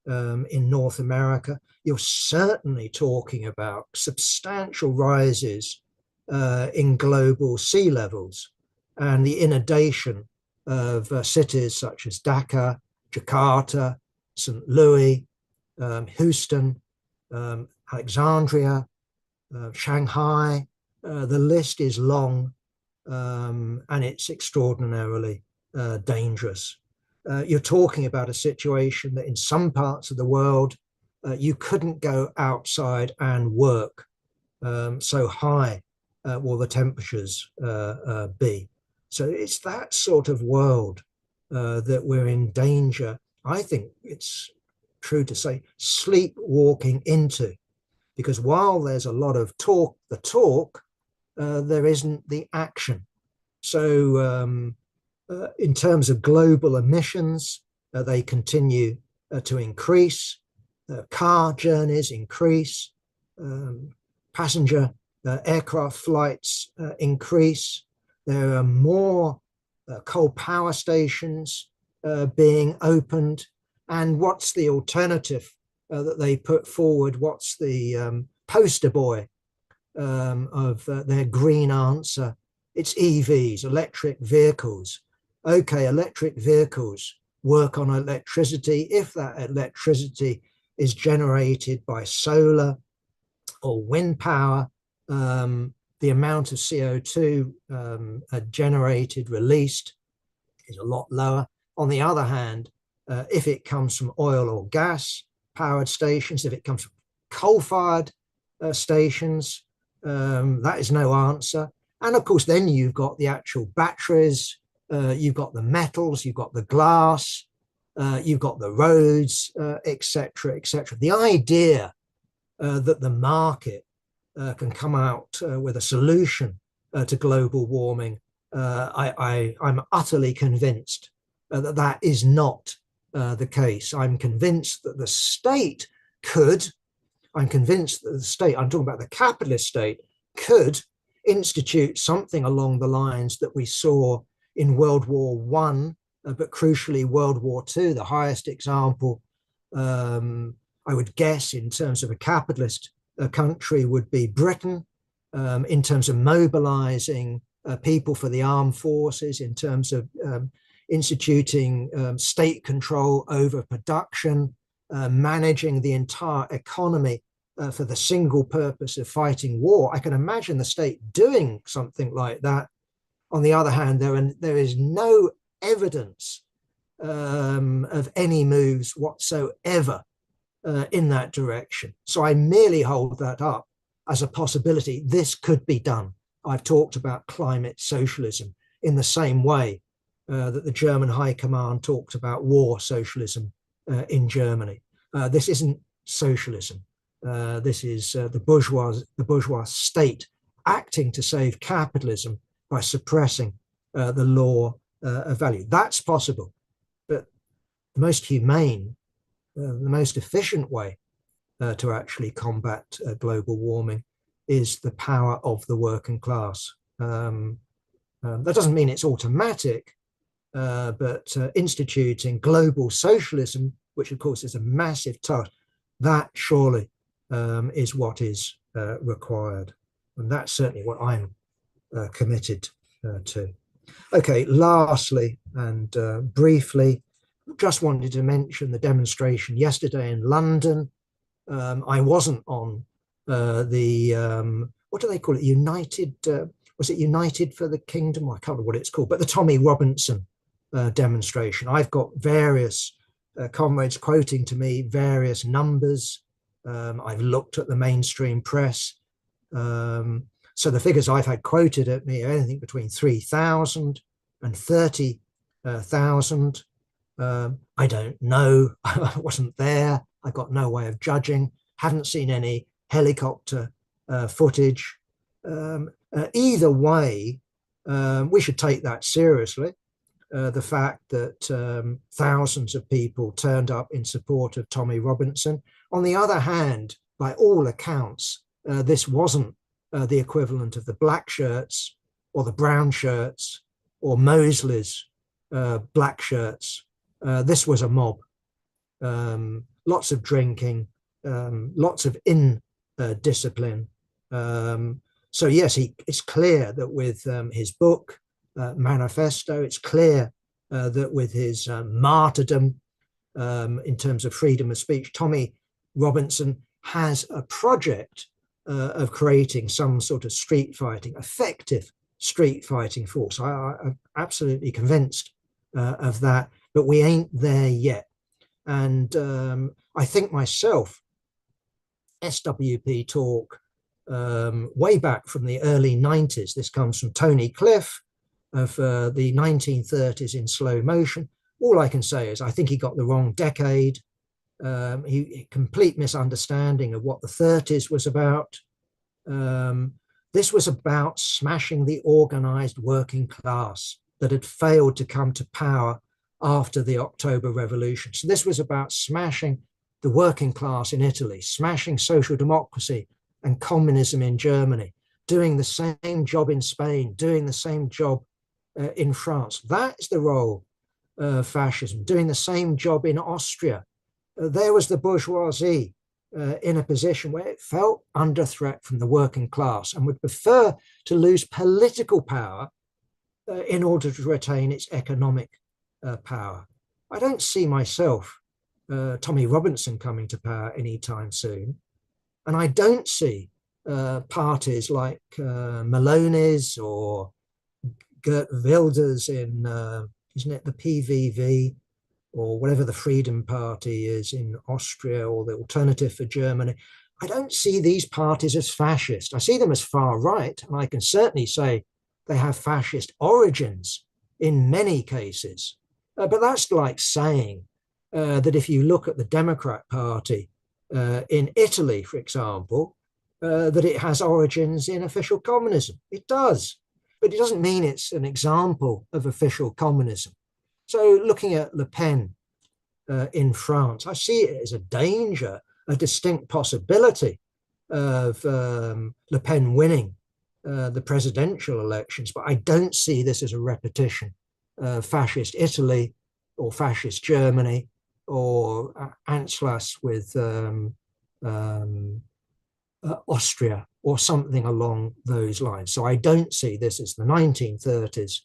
B: in North America. You're certainly talking about substantial rises in global sea levels and the inundation of cities such as Dhaka, Jakarta, St. Louis, Houston, Alexandria, Shanghai. The list is long and it's extraordinarily dangerous. You're talking about a situation that in some parts of the world, you couldn't go outside and work. So high will the temperatures be. So it's that sort of world that we're in danger, I think it's true to say, sleepwalking into. Because while there's a lot of talk, there isn't the action. So in terms of global emissions, they continue to increase. Car journeys increase. Passenger aircraft flights increase. There are more coal power stations being opened. And what's the alternative that they put forward? What's the poster boy of their green answer It's EVs, electric vehicles. Okay, electric vehicles work on electricity. If that electricity is generated by solar or wind power, the amount of CO2 generated, released is a lot lower. On the other hand, if it comes from oil or gas powered stations, if it comes from coal-fired stations, that is no answer. And of course, then you've got the actual batteries, you've got the metals, you've got the glass, you've got the roads, etc., etc. The idea that the market can come out with a solution to global warming, I'm utterly convinced that that is not the case. I'm convinced that the state could, I'm convinced that the state, I'm talking about the capitalist state, could institute something along the lines that we saw in World War I, but crucially World War II, the highest example, I would guess, in terms of a capitalist country would be Britain, in terms of mobilizing people for the armed forces, in terms of instituting state control over production, managing the entire economy for the single purpose of fighting war. I can imagine the state doing something like that. On the other hand, there is no evidence of any moves whatsoever in that direction. So I merely hold that up as a possibility. This could be done. I've talked about climate socialism in the same way that the German High Command talked about war socialism in Germany. This isn't socialism. This is the bourgeois state acting to save capitalism by suppressing the law of value. That's possible. But the most humane, the most efficient way to actually combat global warming is the power of the working class. That doesn't mean it's automatic, but instituting global socialism, which of course is a massive task, that surely is what is required. And that's certainly what I'm committed to. Okay, lastly and briefly, just wanted to mention the demonstration yesterday in London. I wasn't on what do they call it? United, was it United for the Kingdom? I can't remember what it's called, but the Tommy Robinson demonstration. I've got various comrades quoting to me various numbers. I've looked at the mainstream press. So the figures I've had quoted at me are anything between 3,000 and 30,000. I don't know. I wasn't there. I got no way of judging. Haven't seen any helicopter footage. Either way, we should take that seriously. The fact that thousands of people turned up in support of Tommy Robinson. On the other hand, by all accounts, this wasn't the equivalent of the black shirts or the brown shirts or Mosley's black shirts. This was a mob. Lots of drinking, lots of indiscipline. So yes, it's clear that with his book, Manifesto, it's clear that with his martyrdom in terms of freedom of speech, Tommy Robinson has a project of creating some sort of street fighting, effective street fighting force. I'm absolutely convinced of that, but we ain't there yet. And I think myself, SWP talk way back from the early 90s. This comes from Tony Cliff of the 1930s in slow motion. All I can say is I think he got the wrong decade. Complete misunderstanding of what the 30s was about. This was about smashing the organized working class that had failed to come to power after the October Revolution. So this was about smashing the working class in Italy, smashing social democracy and communism in Germany, doing the same job in Spain, doing the same job in France. That is the role of fascism, doing the same job in Austria. There was the bourgeoisie in a position where it felt under threat from the working class and would prefer to lose political power in order to retain its economic power. I don't see myself, Tommy Robinson, coming to power anytime soon. And I don't see parties like Maloney's or Geert Wilders in, isn't it the PVV, or whatever the Freedom Party is in Austria, or the Alternative for Germany. I don't see these parties as fascist. I see them as far right, and I can certainly say they have fascist origins in many cases. But that's like saying that if you look at the Democrat Party in Italy, for example, that it has origins in official communism. It does, but it doesn't mean it's an example of official communism. So looking at Le Pen in France, I see it as a danger, a distinct possibility of Le Pen winning the presidential elections, but I don't see this as a repetition of fascist Italy or fascist Germany or Anschluss with Austria or something along those lines. So I don't see this as the 1930s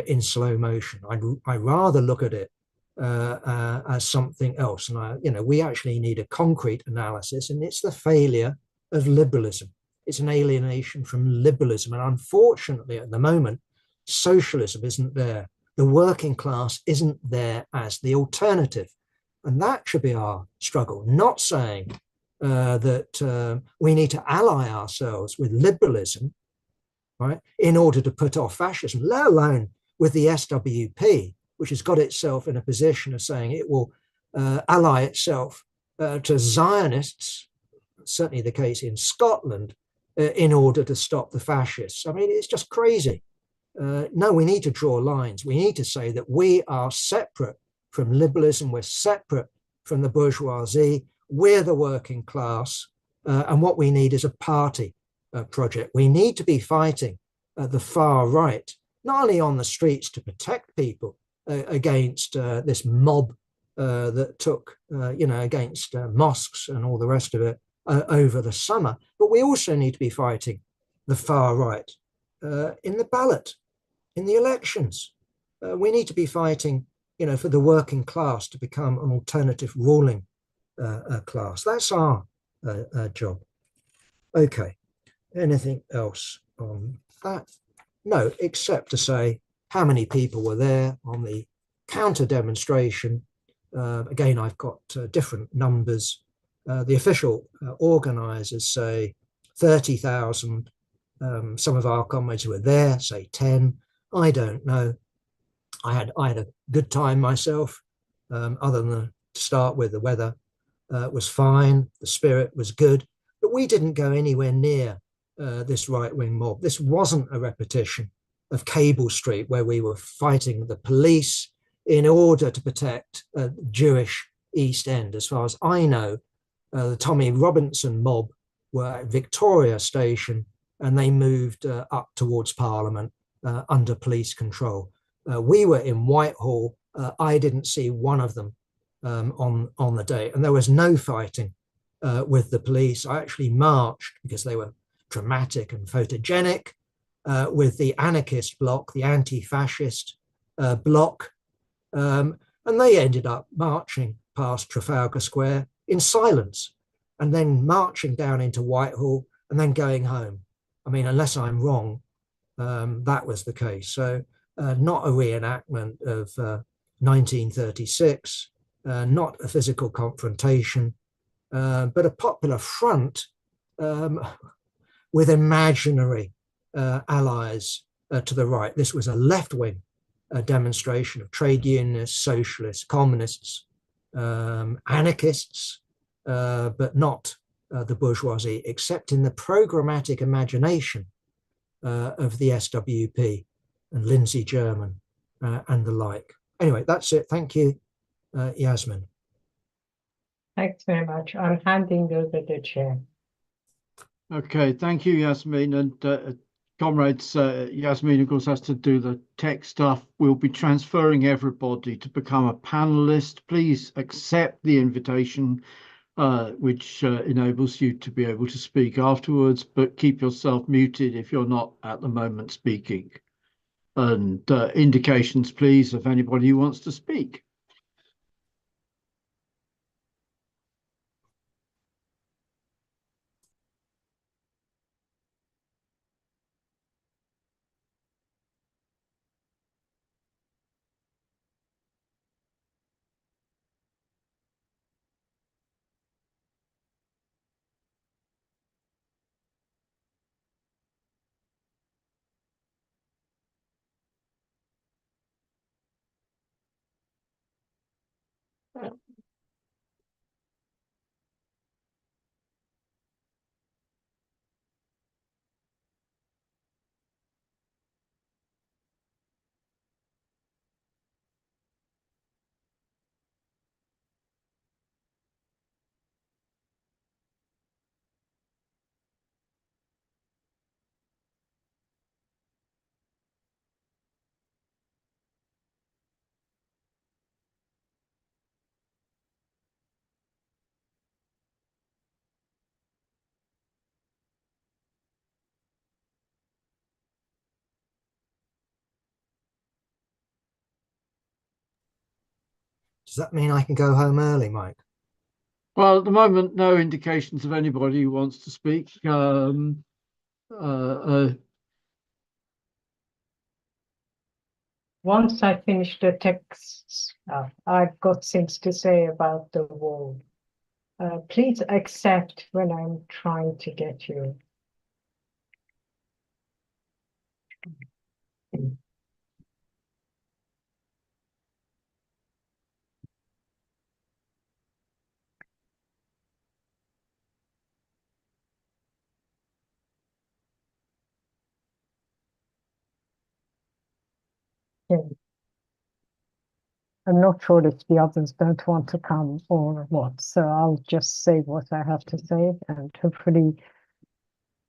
B: in slow motion. I rather look at it as something else. And we actually need a concrete analysis, and it's the failure of liberalism. It's an alienation from liberalism. And unfortunately, at the moment, socialism isn't there. The working class isn't there as the alternative. And that should be our struggle, not saying that we need to ally ourselves with liberalism, right, in order to put off fascism, let alone with the SWP, which has got itself in a position of saying it will ally itself to Zionists, certainly the case in Scotland, in order to stop the fascists. I mean, it's just crazy. No, we need to draw lines. We need to say that we are separate from liberalism. We're separate from the bourgeoisie. We're the working class. And what we need is a party project. We need to be fighting the far right, not only on the streets to protect people against this mob that took, against mosques and all the rest of it over the summer, but we also need to be fighting the far right in the ballot, in the elections. We need to be fighting, for the working class to become an alternative ruling class. That's our job. Okay. Anything else on that? No, except to say how many people were there on the counter demonstration. Again, I've got different numbers. The official organisers say 30,000. Some of our comrades who were there say 10. I don't know. I had a good time myself, other than to start with, the weather was fine, the spirit was good, but we didn't go anywhere near this right-wing mob. This wasn't a repetition of Cable Street, where we were fighting the police in order to protect Jewish East End. As far as I know, the Tommy Robinson mob were at Victoria Station, and they moved up towards Parliament under police control. We were in Whitehall. I didn't see one of them on the day, and there was no fighting with the police. I actually marched because they were dramatic and photogenic with the anarchist bloc, the anti-fascist bloc, and they ended up marching past Trafalgar Square in silence, and then marching down into Whitehall and then going home. I mean, unless I'm wrong, that was the case. So not a reenactment of 1936, not a physical confrontation, but a popular front with imaginary allies to the right. This was a left-wing demonstration of trade unionists, socialists, communists, anarchists, but not the bourgeoisie, except in the programmatic imagination of the SWP and Lindsay German and the like. Anyway, that's it. Thank you, Yasmin.
A: Thanks very much. I'm handing over the chair.
C: Okay, thank you, Yasmin. And comrades, Yasmin, of course, has to do the tech stuff. We'll be transferring everybody to become a panelist. Please accept the invitation which enables you to be able to speak afterwards, but keep yourself muted if you're not at the moment speaking. And indications, please, of anybody who wants to speak.
B: Does that mean I can go home early, Mike?
C: Well, at the moment, no indications of anybody who wants to speak.
A: Once I finish the texts, I've got things to say about the war. Please accept when I'm trying to get you. Yeah. I'm not sure if the others don't want to come or what, so I'll just say what I have to say, and hopefully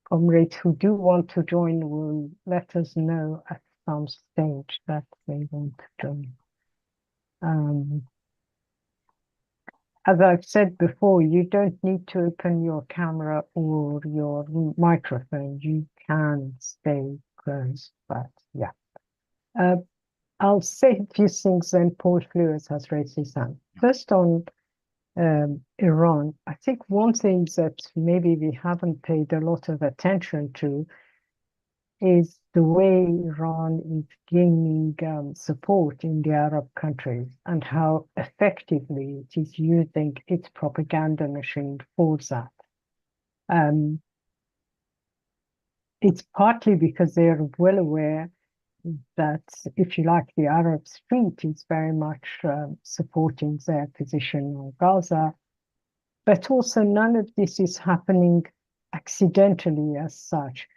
A: comrades who do want to join will let us know at some stage that they want to join. As I've said before, you don't need to open your camera or your microphone. You can stay closed, but yeah. I'll say a few things, then Paul Fleurs has raised his hand. First on Iran, I think one thing that maybe we haven't paid a lot of attention to is the way Iran is gaining support in the Arab countries and how effectively it is using its propaganda machine for that. It's partly because they're well aware that, if you like, the Arab street is very much supporting their position on Gaza, but also none of this is happening accidentally as such.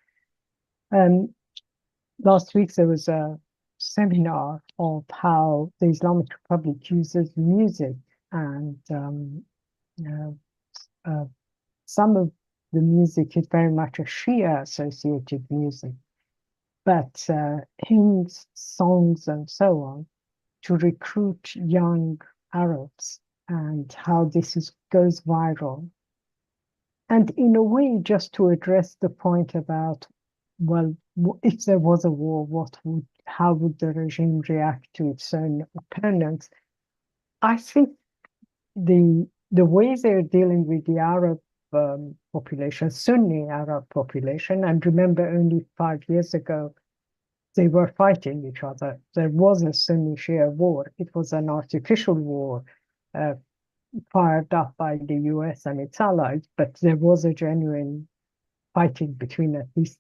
A: Last week there was a seminar of how the Islamic Republic uses music, and some of the music is very much a Shia associated music, but hymns, songs, and so on, to recruit young Arabs, and how this goes viral. And in a way, just to address the point about, well, if there was a war, how would the regime react to its own opponents? I think the way they're dealing with the Arab population, Sunni Arab population, and remember only 5 years ago, they were fighting each other. There was a Sunni-Shia war. It was an artificial war fired up by the US and its allies, but there was a genuine fighting between at least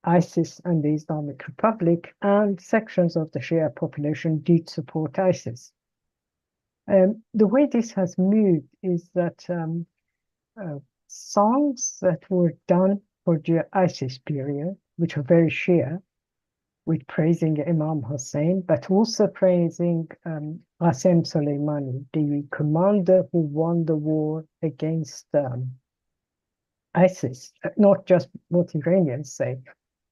A: ISIS and the Islamic Republic, and sections of the Shia population did support ISIS. The way this has moved is that songs that were done for the ISIS period, which are very Shia, with praising Imam Hussein, but also praising Qasem Soleimani, the commander who won the war against ISIS, not just what Iranians say.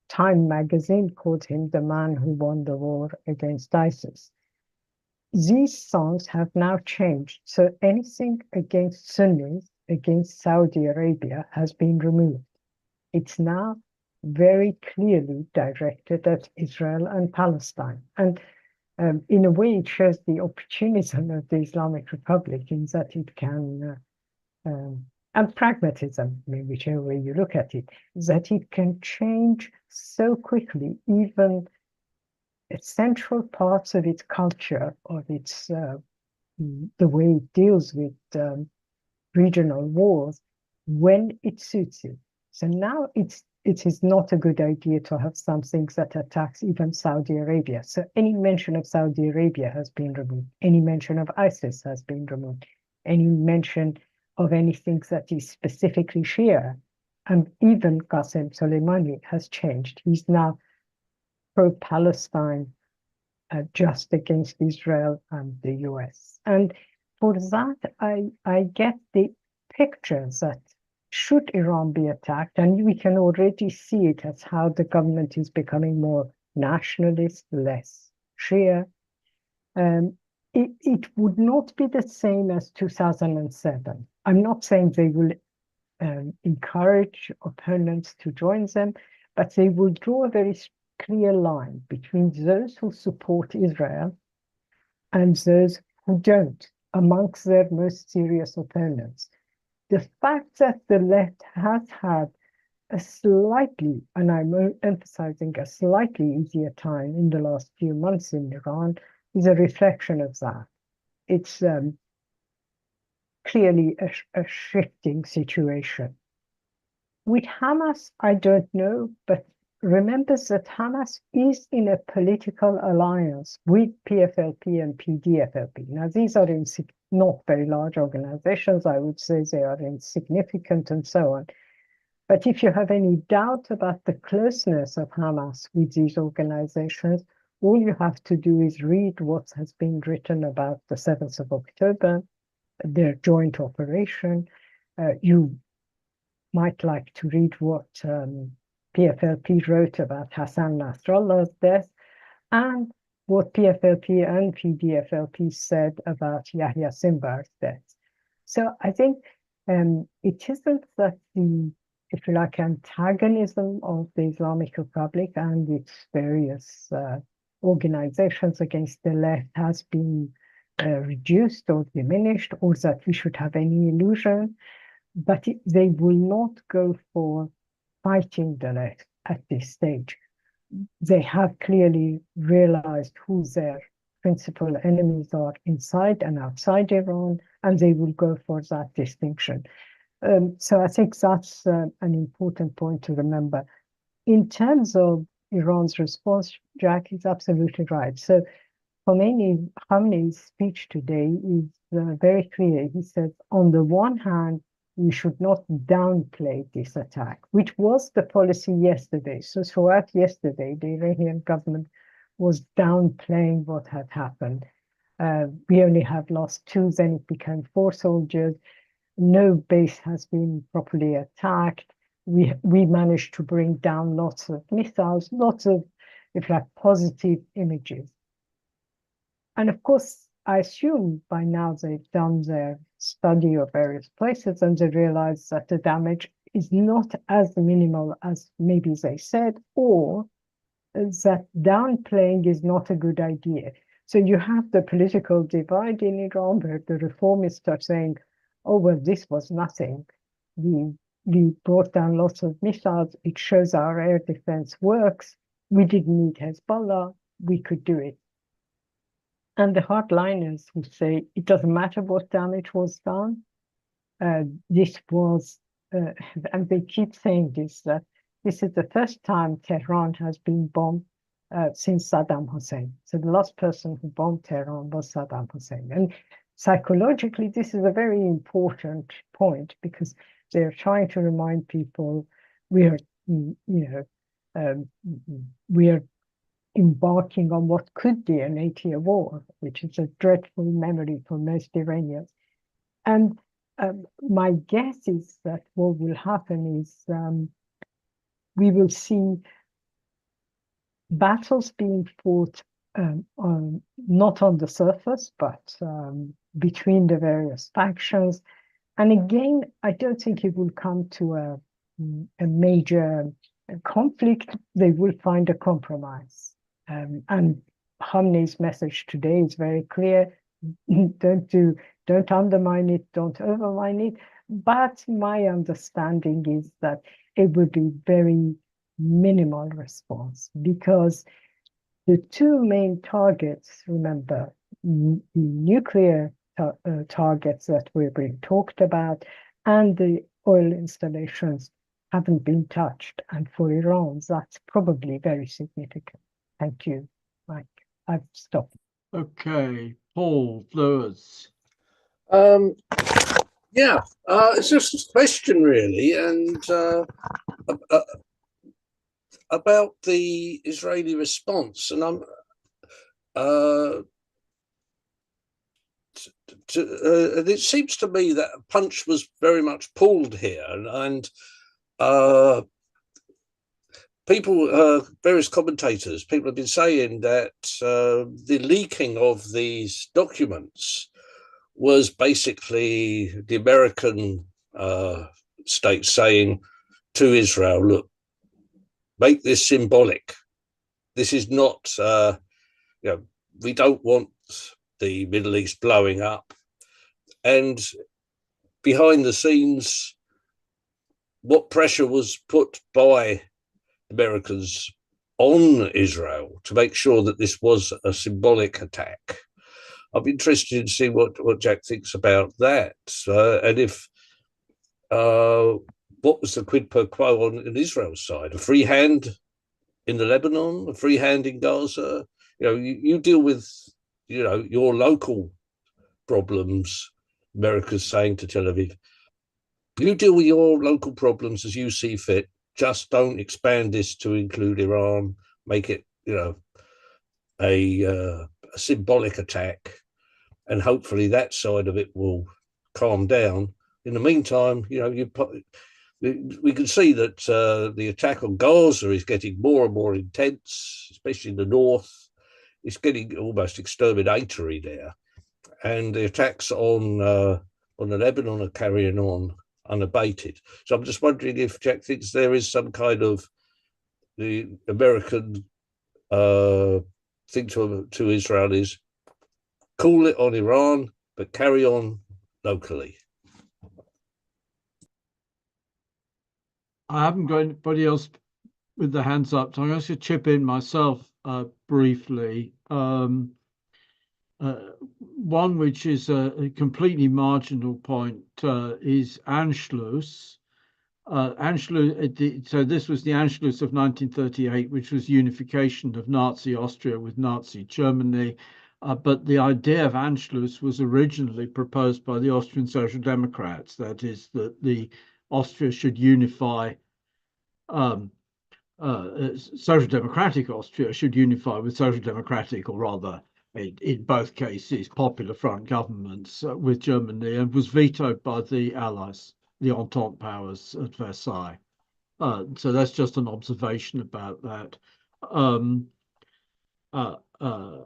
A: Time magazine called him the man who won the war against ISIS. These songs have now changed. So anything against Sunnis against Saudi Arabia has been removed. It's now very clearly directed at Israel and Palestine. And in a way, it shows the opportunism of the Islamic Republic in that it can, and pragmatism, I mean, whichever way you look at it, that it can change so quickly, even central parts of its culture, of its the way it deals with regional wars when it suits it. So now it is not a good idea to have something that attacks even Saudi Arabia. So any mention of Saudi Arabia has been removed. Any mention of ISIS has been removed. Any mention of anything that is specifically Shia. And even Qasem Soleimani has changed. He's now pro-Palestine, just against Israel and the US. And for that, I get the picture that should Iran be attacked, and we can already see it as how the government is becoming more nationalist, less Shia. It would not be the same as 2007. I'm not saying they will encourage opponents to join them, but they will draw a very clear line between those who support Israel and those who don't, amongst their most serious opponents. The fact that the left has had a slightly, and I'm emphasizing a slightly easier time in the last few months in Iran is a reflection of that. It's clearly a shifting situation. With Hamas, I don't know, but remember that Hamas is in a political alliance with PFLP and PDFLP. Now, these are not very large organizations. I would say they are insignificant and so on. But if you have any doubt about the closeness of Hamas with these organizations, all you have to do is read what has been written about the 7th of October, their joint operation. You might like to read what PFLP wrote about Hassan Nasrallah's death and what PFLP and PDFLP said about Yahya Sinwar's death. So I think it isn't that the, if you like, antagonism of the Islamic Republic and its various organizations against the left has been reduced or diminished, or that we should have any illusion, but they will not go for fighting the left at this stage. They have clearly realized who their principal enemies are inside and outside Iran, and they will go for that distinction. So I think that's an important point to remember. In terms of Iran's response, Jack is absolutely right. So Khamenei's speech today is very clear. He said, on the one hand, we should not downplay this attack, which was the policy yesterday. So throughout yesterday, the Iranian government was downplaying what had happened. We only have lost 2, then it became 4 soldiers. No base has been properly attacked. We managed to bring down lots of missiles, lots of, if you like, positive images. And of course, I assume by now they've done their study of various places and they realize that the damage is not as minimal as maybe they said, or that downplaying is not a good idea. So you have the political divide in Iran where the reformists are saying, oh, well, this was nothing. We brought down lots of missiles. It shows our air defense works. We didn't need Hezbollah. We could do it. And the hardliners who say it doesn't matter what damage was done. This was, and they keep saying this, that this is the first time Tehran has been bombed since Saddam Hussein. So the last person who bombed Tehran was Saddam Hussein. And psychologically, this is a very important point because they're trying to remind people we are, we are embarking on what could be an 8-year war, which is a dreadful memory for most Iranians. And my guess is that what will happen is we will see battles being fought not on the surface, but between the various factions. And again, I don't think it will come to a major conflict. They will find a compromise. And Khamenei's message today is very clear. Don't undermine it, don't overmine it. But my understanding is that it would be very minimal response, because the two main targets, remember, the nuclear targets that were being talked about and the oil installations haven't been touched. And for Iran, that's probably very significant. Thank you, Mike. I've stopped.
C: Okay, Paul Fleurs.
D: Yeah, it's just a question really, and about the Israeli response, and it seems to me that a punch was very much pulled here, and people, various commentators, people have been saying that the leaking of these documents was basically the American states saying to Israel, look, make this symbolic. This is not, we don't want the Middle East blowing up. And behind the scenes, what pressure was put by Americans on Israel to make sure that this was a symbolic attack? I'm interested to see what Jack thinks about that, and if what was the quid pro quo on Israel's side? A free hand in the Lebanon, a free hand in Gaza? You deal with your local problems. America's saying to Tel Aviv, you deal with your local problems as you see fit. Just don't expand this to include Iran. Make it, a symbolic attack, and hopefully that side of it will calm down. In the meantime, we can see that the attack on Gaza is getting more and more intense, especially in the north. It's getting almost exterminatory there, and the attacks on the Lebanon are carrying on unabated. So I'm just wondering if Jack thinks there is some kind of the American thing to Israel is cool it on Iran, but carry on locally.
C: I haven't got anybody else with their hands up, so I'm going to chip in myself briefly. One which is a completely marginal point is Anschluss. So this was the Anschluss of 1938, which was unification of Nazi Austria with Nazi Germany. But the idea of Anschluss was originally proposed by the Austrian Social Democrats. That is, that the Austria should unify, Social Democratic Austria should unify with Social Democratic, or rather, in both cases, Popular Front governments with Germany, and was vetoed by the Allies, the Entente powers at Versailles. So that's just an observation about that.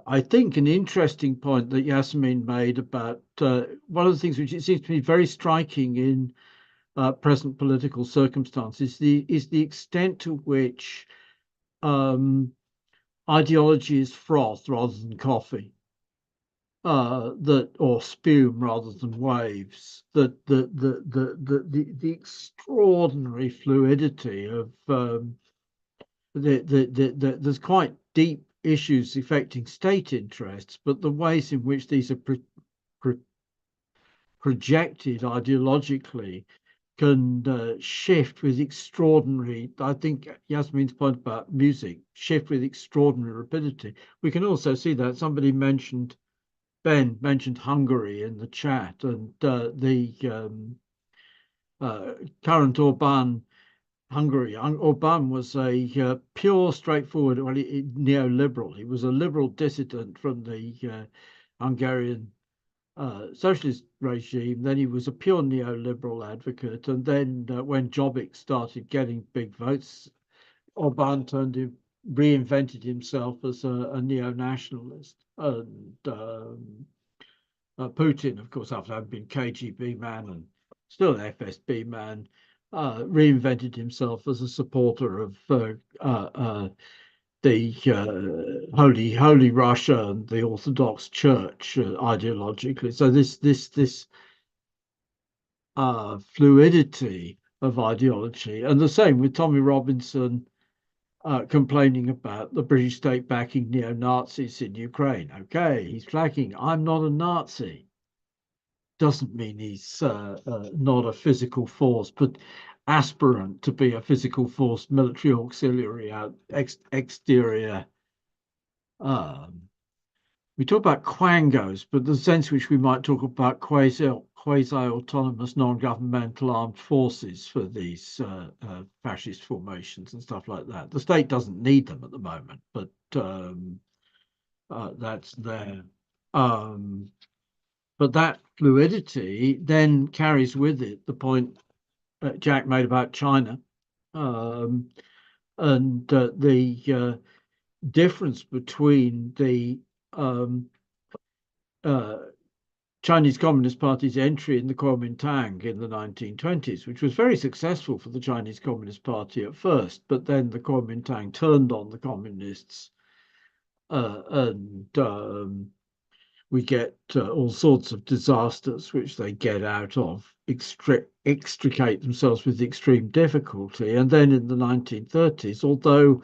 C: I think an interesting point that Yasmin made about one of the things which it seems to be very striking in present political circumstances is the extent to which ideology is froth rather than coffee, or spume rather than waves. That the extraordinary fluidity of there's quite deep issues affecting state interests, but the ways in which these are projected ideologically can shift with extraordinary, I think Yasmin's point about music, shift with extraordinary rapidity. We can also see that somebody Ben mentioned Hungary in the chat, and the current Orban Hungary. Orban was a pure, straightforward, neoliberal. He was a liberal dissident from the Hungarian socialist regime. Then he was a pure neoliberal advocate. And then when Jobbik started getting big votes, Orban reinvented himself as a neo-nationalist. And Putin, of course, after having been KGB man and still an FSB man, reinvented himself as a supporter of the Holy Russia and the Orthodox Church ideologically. So this fluidity of ideology, and the same with Tommy Robinson complaining about the British state backing neo-Nazis in Ukraine. Okay, he's flagging, I'm not a Nazi. Doesn't mean he's not a physical force, but aspirant to be a physical force, military auxiliary out exterior. We talk about quangos, but the sense in which we might talk about quasi-autonomous non-governmental armed forces for these fascist formations and stuff like that. The state doesn't need them at the moment, but that's there. But that fluidity then carries with it the point Jack made about China, and the difference between the Chinese Communist Party's entry in the Kuomintang in the 1920s, which was very successful for the Chinese Communist Party at first, but then the Kuomintang turned on the communists, and we get all sorts of disasters which they get out of, extricate themselves with extreme difficulty. And then in the 1930s, although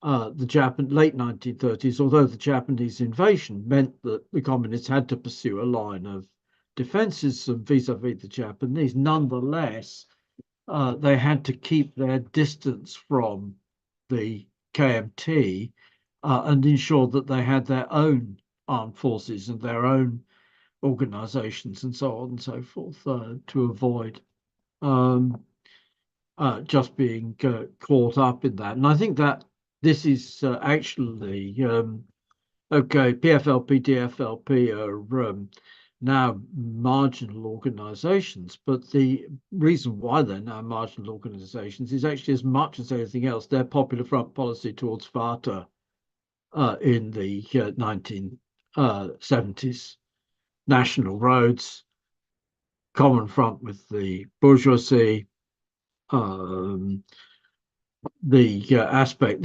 C: late 1930s, although the Japanese invasion meant that the communists had to pursue a line of defenses vis-a-vis the Japanese, nonetheless, they had to keep their distance from the KMT and ensure that they had their own armed forces and their own organizations and so on and so forth to avoid just being caught up in that. And I think that this is actually okay. PFLP, DFLP are now marginal organizations, but the reason why they're now marginal organizations is actually, as much as anything else, their Popular Front policy towards FATA in the 1970s, national roads, common front with the bourgeoisie, the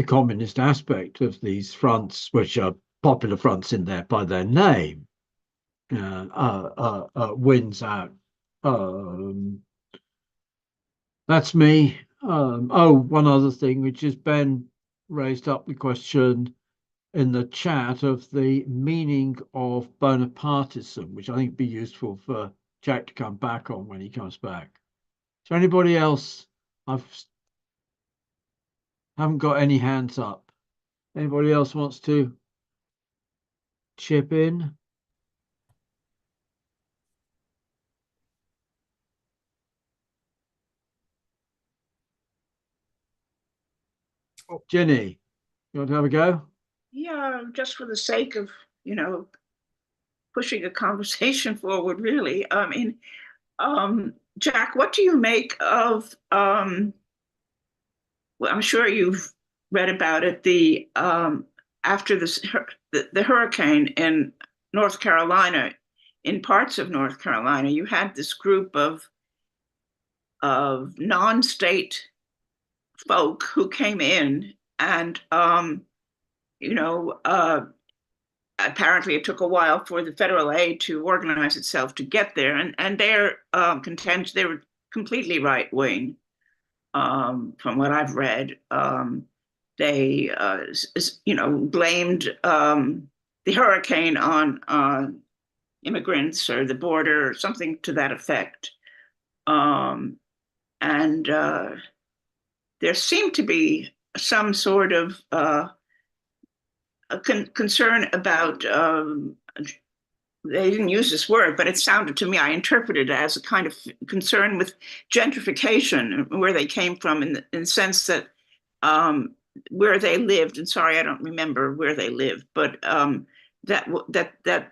C: communist aspect of these fronts, which are popular fronts in there by their name, wins out. That's me. One other thing, which is Ben raised up the question in the chat of the meaning of Bonapartism, which I think would be useful for Jack to come back on when he comes back. Is there anybody else? Haven't got any hands up. Anybody else wants to chip in? Jenny, you want to have a go?
E: Yeah, just for the sake of, pushing a conversation forward, really. I mean, Jack, what do you make of, well, I'm sure you've read about it, after the hurricane in North Carolina, in parts of North Carolina, you had this group of non-state folk who came in and, apparently it took a while for the federal aid to organize itself to get there. And their contention, they were completely right wing, from what I've read. They, blamed the hurricane on immigrants or the border or something to that effect. And there seemed to be some sort of concern about, they didn't use this word, but it sounded to me, I interpreted it as a kind of concern with gentrification, where they came from, in the sense that where they lived, and sorry, I don't remember where they lived, but that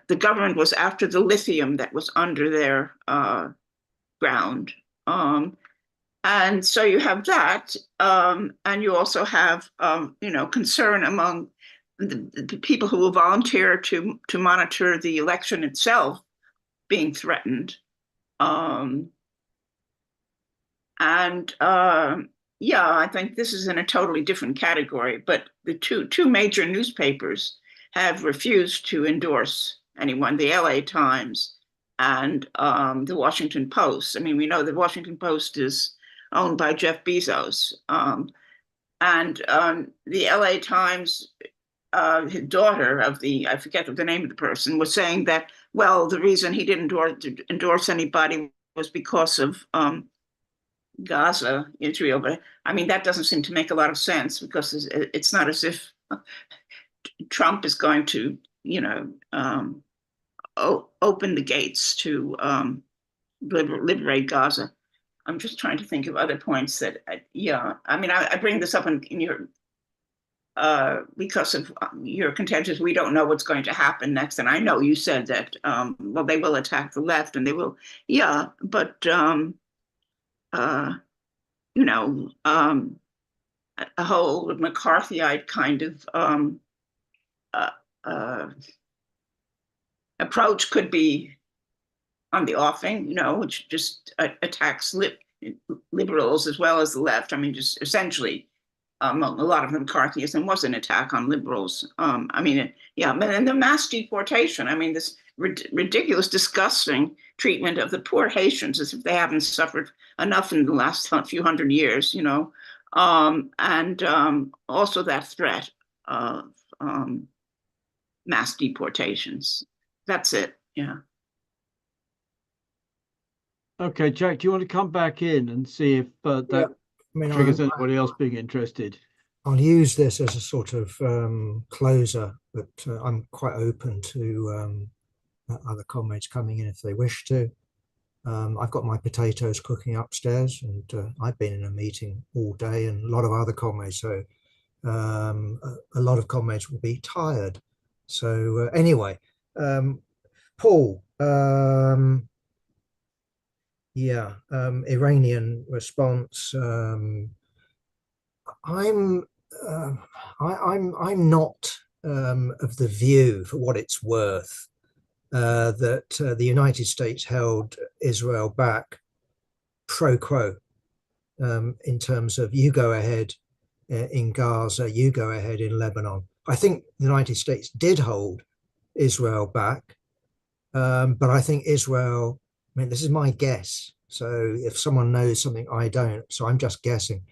E: the government was after the lithium that was under their ground. And so you have that, and you also have, concern among the people who will volunteer to monitor the election itself being threatened. And yeah, I think this is in a totally different category. But the two major newspapers have refused to endorse anyone: the L.A. Times and the Washington Post. I mean, we know the Washington Post is owned by Jeff Bezos, and the L.A. Times, his daughter of I forget the name of the person, was saying that, well, the reason he didn't endorse anybody was because of Gaza, Israel. But I mean, that doesn't seem to make a lot of sense, because it's not as if Trump is going to, open the gates to liberate Gaza. I'm just trying to think of other points that, yeah, I mean, I bring this up in your, because of your contentions. We don't know what's going to happen next. And I know you said that, well, they will attack the left and they will, yeah, but, a whole McCarthyite kind of uh, approach could be on the offing, which just attacks liberals as well as the left. I mean, just essentially, a lot of the McCarthyism was an attack on liberals. I mean, yeah, and the mass deportation. I mean, this ridiculous, disgusting treatment of the poor Haitians, as if they haven't suffered enough in the last few hundred years, and also that threat of mass deportations. That's it. Yeah.
C: Okay, Jack, do you want to come back in and see if that triggers anybody else being interested?
B: I'll use this as a sort of closer, but I'm quite open to other comrades coming in if they wish to. I've got my potatoes cooking upstairs, and I've been in a meeting all day, and a lot of other comrades, so a lot of comrades will be tired. So anyway, Paul, Iranian response. I'm not of the view, for what it's worth, that the United States held Israel back pro quo, in terms of you go ahead in Gaza, you go ahead in Lebanon. I think the United States did hold Israel back, but I think Israel, I mean, this is my guess, so if someone knows something I don't, so I'm just guessing.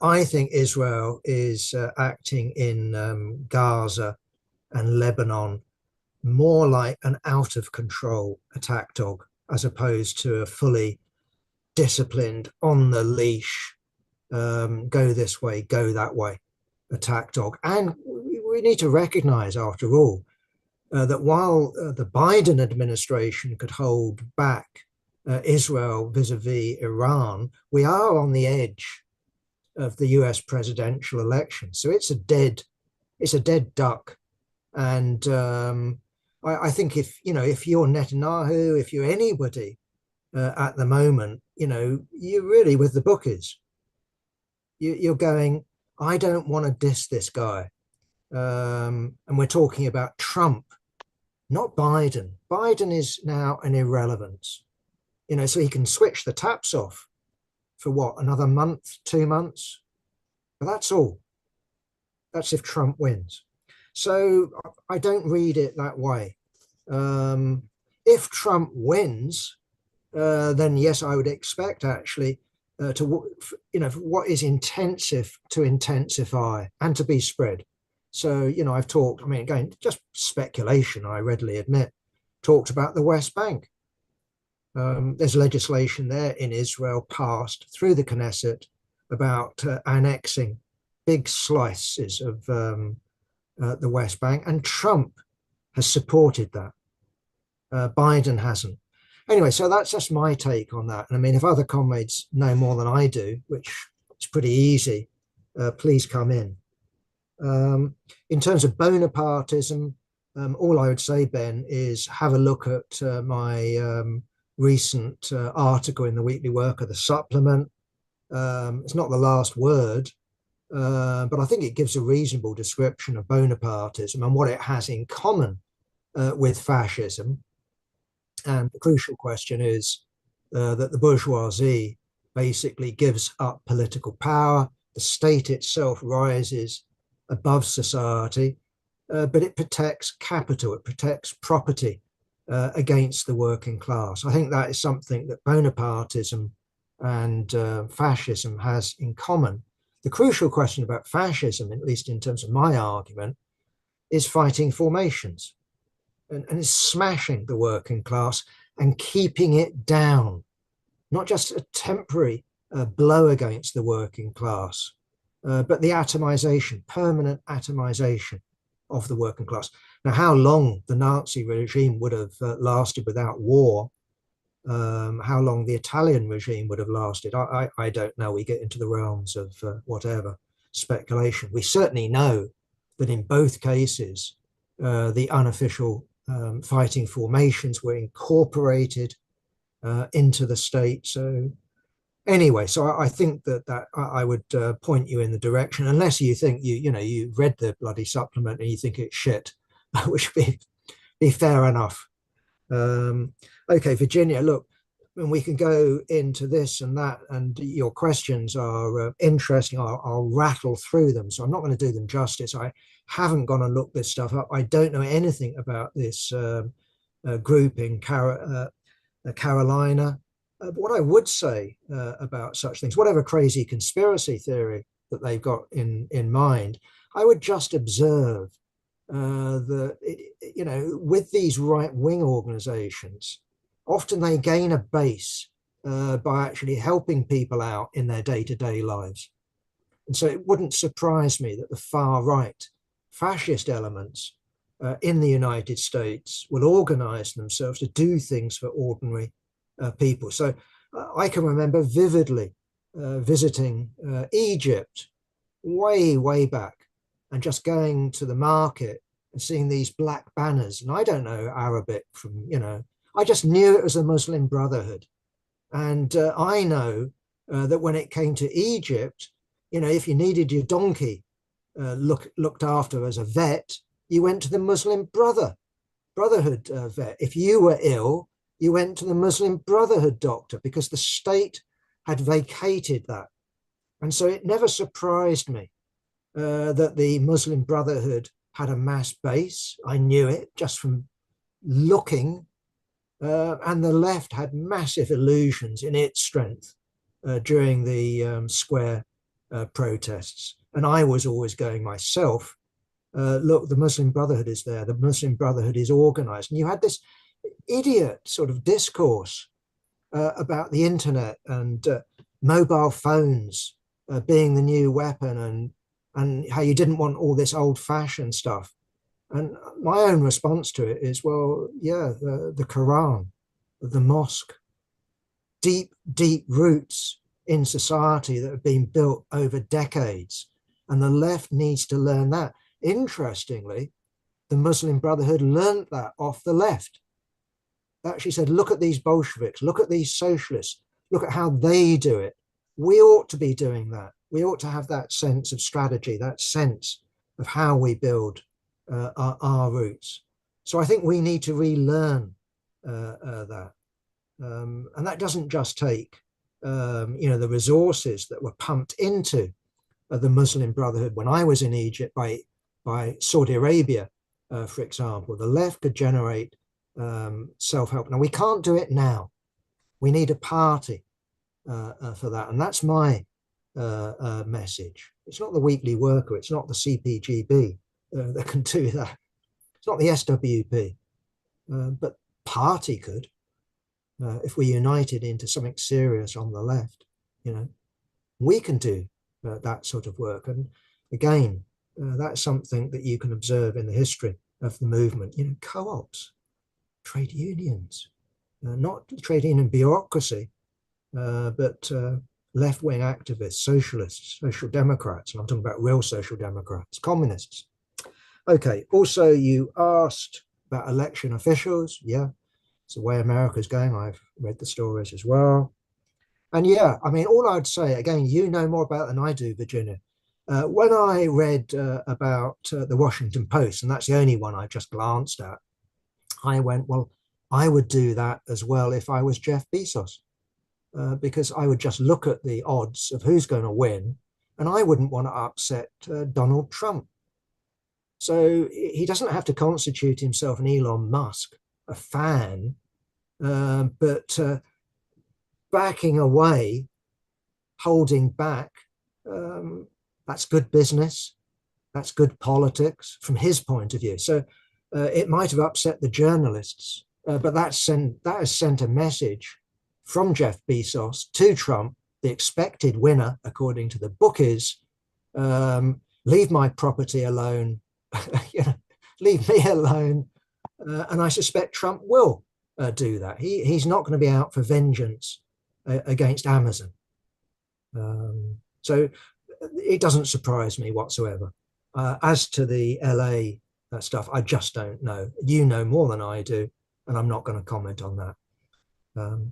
B: I think Israel is acting in Gaza and Lebanon more like an out of control attack dog, as opposed to a fully disciplined, on the leash, go this way, go that way attack dog. And we need to recognize, after all, that while the Biden administration could hold back Israel vis-a-vis Iran, we are on the edge of the US presidential election. So it's a dead duck. And I think if you're Netanyahu, if you're anybody at the moment, you're really with the bookies. You're going, I don't want to diss this guy. And we're talking about Trump, not Biden. Biden is now an irrelevance, so he can switch the taps off for what, another month, 2 months? But that's all. That's if Trump wins. So I don't read it that way. If Trump wins, then yes, I would expect actually what is intensive to intensify and to be spread. So, I've talked, again, just speculation, I readily admit, talked about the West Bank. There's legislation there in Israel passed through the Knesset about annexing big slices of the West Bank, and Trump has supported that. Biden hasn't. Anyway, so that's just my take on that. And if other comrades know more than I do, which is pretty easy, please come in. In terms of Bonapartism, all I would say, Ben, is have a look at my recent article in the Weekly Worker, the supplement. It's not the last word, but I think it gives a reasonable description of Bonapartism and what it has in common with fascism. And the crucial question is that the bourgeoisie basically gives up political power. The state itself rises above society, but it protects capital, it protects property against the working class. I think that is something that Bonapartism and fascism has in common. The crucial question about fascism, at least in terms of my argument, is fighting formations and is smashing the working class and keeping it down, not just a temporary blow against the working class, but the atomization, permanent atomization of the working class. Now, how long the Nazi regime would have lasted without war, how long the Italian regime would have lasted, I don't know. We get into the realms of whatever speculation. We certainly know that in both cases, the unofficial fighting formations were incorporated into the state. So anyway, so I think that I would point you in the direction, unless you think you read the bloody supplement and you think it's shit, which would be fair enough. Okay, Virginia, look, and we can go into this and that, and your questions are interesting. I'll rattle through them, so I'm not going to do them justice. I haven't gone and looked this stuff up. I don't know anything about this group in Carolina. But what I would say about such things, whatever crazy conspiracy theory that they've got in mind, I would just observe that, with these right-wing organizations, often they gain a base by actually helping people out in their day-to-day lives. And so it wouldn't surprise me that the far-right fascist elements in the United States will organize themselves to do things for ordinary people. So I can remember vividly visiting Egypt way back, and just going to the market and seeing these black banners. And I don't know Arabic from, I just knew it was a Muslim Brotherhood. And I know that when it came to Egypt, if you needed your donkey looked after as a vet, you went to the Muslim Brotherhood vet. If you were ill, you went to the Muslim Brotherhood doctor, because the state had vacated that. And so it never surprised me that the Muslim Brotherhood had a mass base. I knew it just from looking. And the left had massive illusions in its strength during the square protests. And I was always going myself, look, the Muslim Brotherhood is there. The Muslim Brotherhood is organized. And you had this idiot sort of discourse about the internet and mobile phones being the new weapon, and how you didn't want all this old-fashioned stuff. And my own response to it is, well, yeah, the Quran, the mosque, deep roots in society that have been built over decades. And the left needs to learn that. Interestingly, the Muslim Brotherhood learned that off the left. They actually said, look at these Bolsheviks, look at these socialists, look at how they do it. We ought to be doing that. We ought to have that sense of strategy, that sense of how we build our roots. So I think we need to relearn that. And that doesn't just take, the resources that were pumped into the Muslim Brotherhood when I was in Egypt by Saudi Arabia, for example. The left could generate self-help. Now, we can't do it now. We need a party for that. And that's my message. It's not the Weekly Worker. It's not the CPGB that can do that. It's not the SWP. But party could, if we united into something serious on the left. We can do that sort of work. And again, that's something that you can observe in the history of the movement. Co-ops, trade unions, not trade union bureaucracy, but left-wing activists, socialists, social democrats. And I'm talking about real social democrats, communists. Okay, also you asked about election officials. Yeah, it's the way America's going. I've read the stories as well. And yeah, I mean, all I'd say, again, you know more about it than I do, Virginia. When I read about the Washington Post, and that's the only one I just glanced at, I went, well, I would do that as well if I was Jeff Bezos. because I would just look at the odds of who's going to win, and I wouldn't want to upset Donald Trump. So he doesn't have to constitute himself an Elon Musk, a fan, but backing away, holding back, that's good business. That's good politics from his point of view. So it might have upset the journalists, but that has sent a message from Jeff Bezos to Trump, the expected winner, according to the bookies. Leave my property alone, leave me alone. And I suspect Trump will do that. He's not going to be out for vengeance against Amazon. So it doesn't surprise me whatsoever. As to the LA stuff, I just don't know. You know more than I do, and I'm not going to comment on that.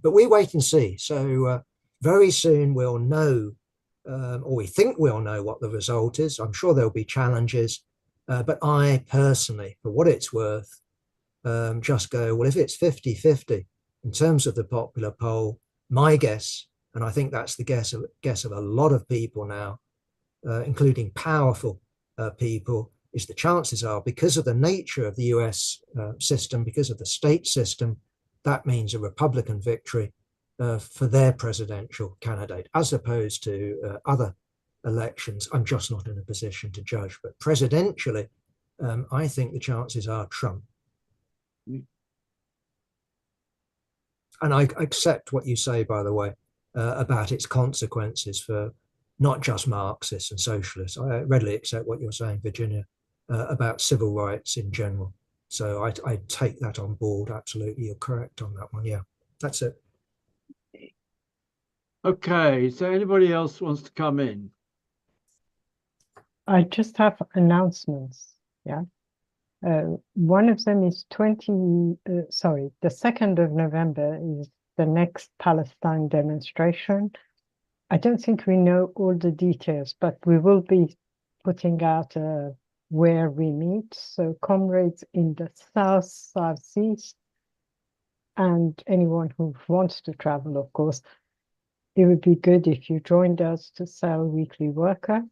B: But we wait and see. So very soon we'll know, or we think we'll know what the result is. I'm sure there'll be challenges, but I personally, for what it's worth, just go, well, if it's 50-50 in terms of the popular poll, my guess, and I think that's the guess of a lot of people now, including powerful people, is the chances are, because of the nature of the US system, because of the state system, that means a Republican victory for their presidential candidate, as opposed to other elections. I'm just not in a position to judge, but presidentially, I think the chances are Trump. And I accept what you say, by the way, about its consequences for not just Marxists and socialists. I readily accept what you're saying, Virginia, about civil rights in general. So I take that on board. Absolutely, you're correct on that one. Yeah, that's it.
C: Okay, so anybody else wants to come in?
A: I just have announcements. Yeah. One of them is the 2nd of November is the next Palestine demonstration. I don't think we know all the details, but we will be putting out where we meet. So comrades in the southeast, and anyone who wants to travel, of course, it would be good if you joined us to sell Weekly Worker.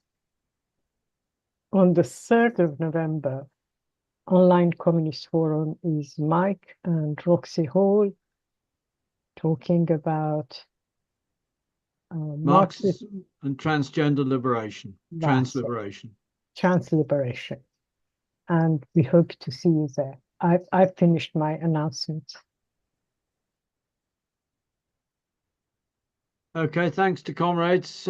A: On the 3rd of November, Online Communist Forum is Mike and Roxy Hall talking about
C: Marxism and transgender liberation, transliberation.
A: Transliberation. And we hope to see you there. I've finished my announcements.
C: Okay, thanks to comrades.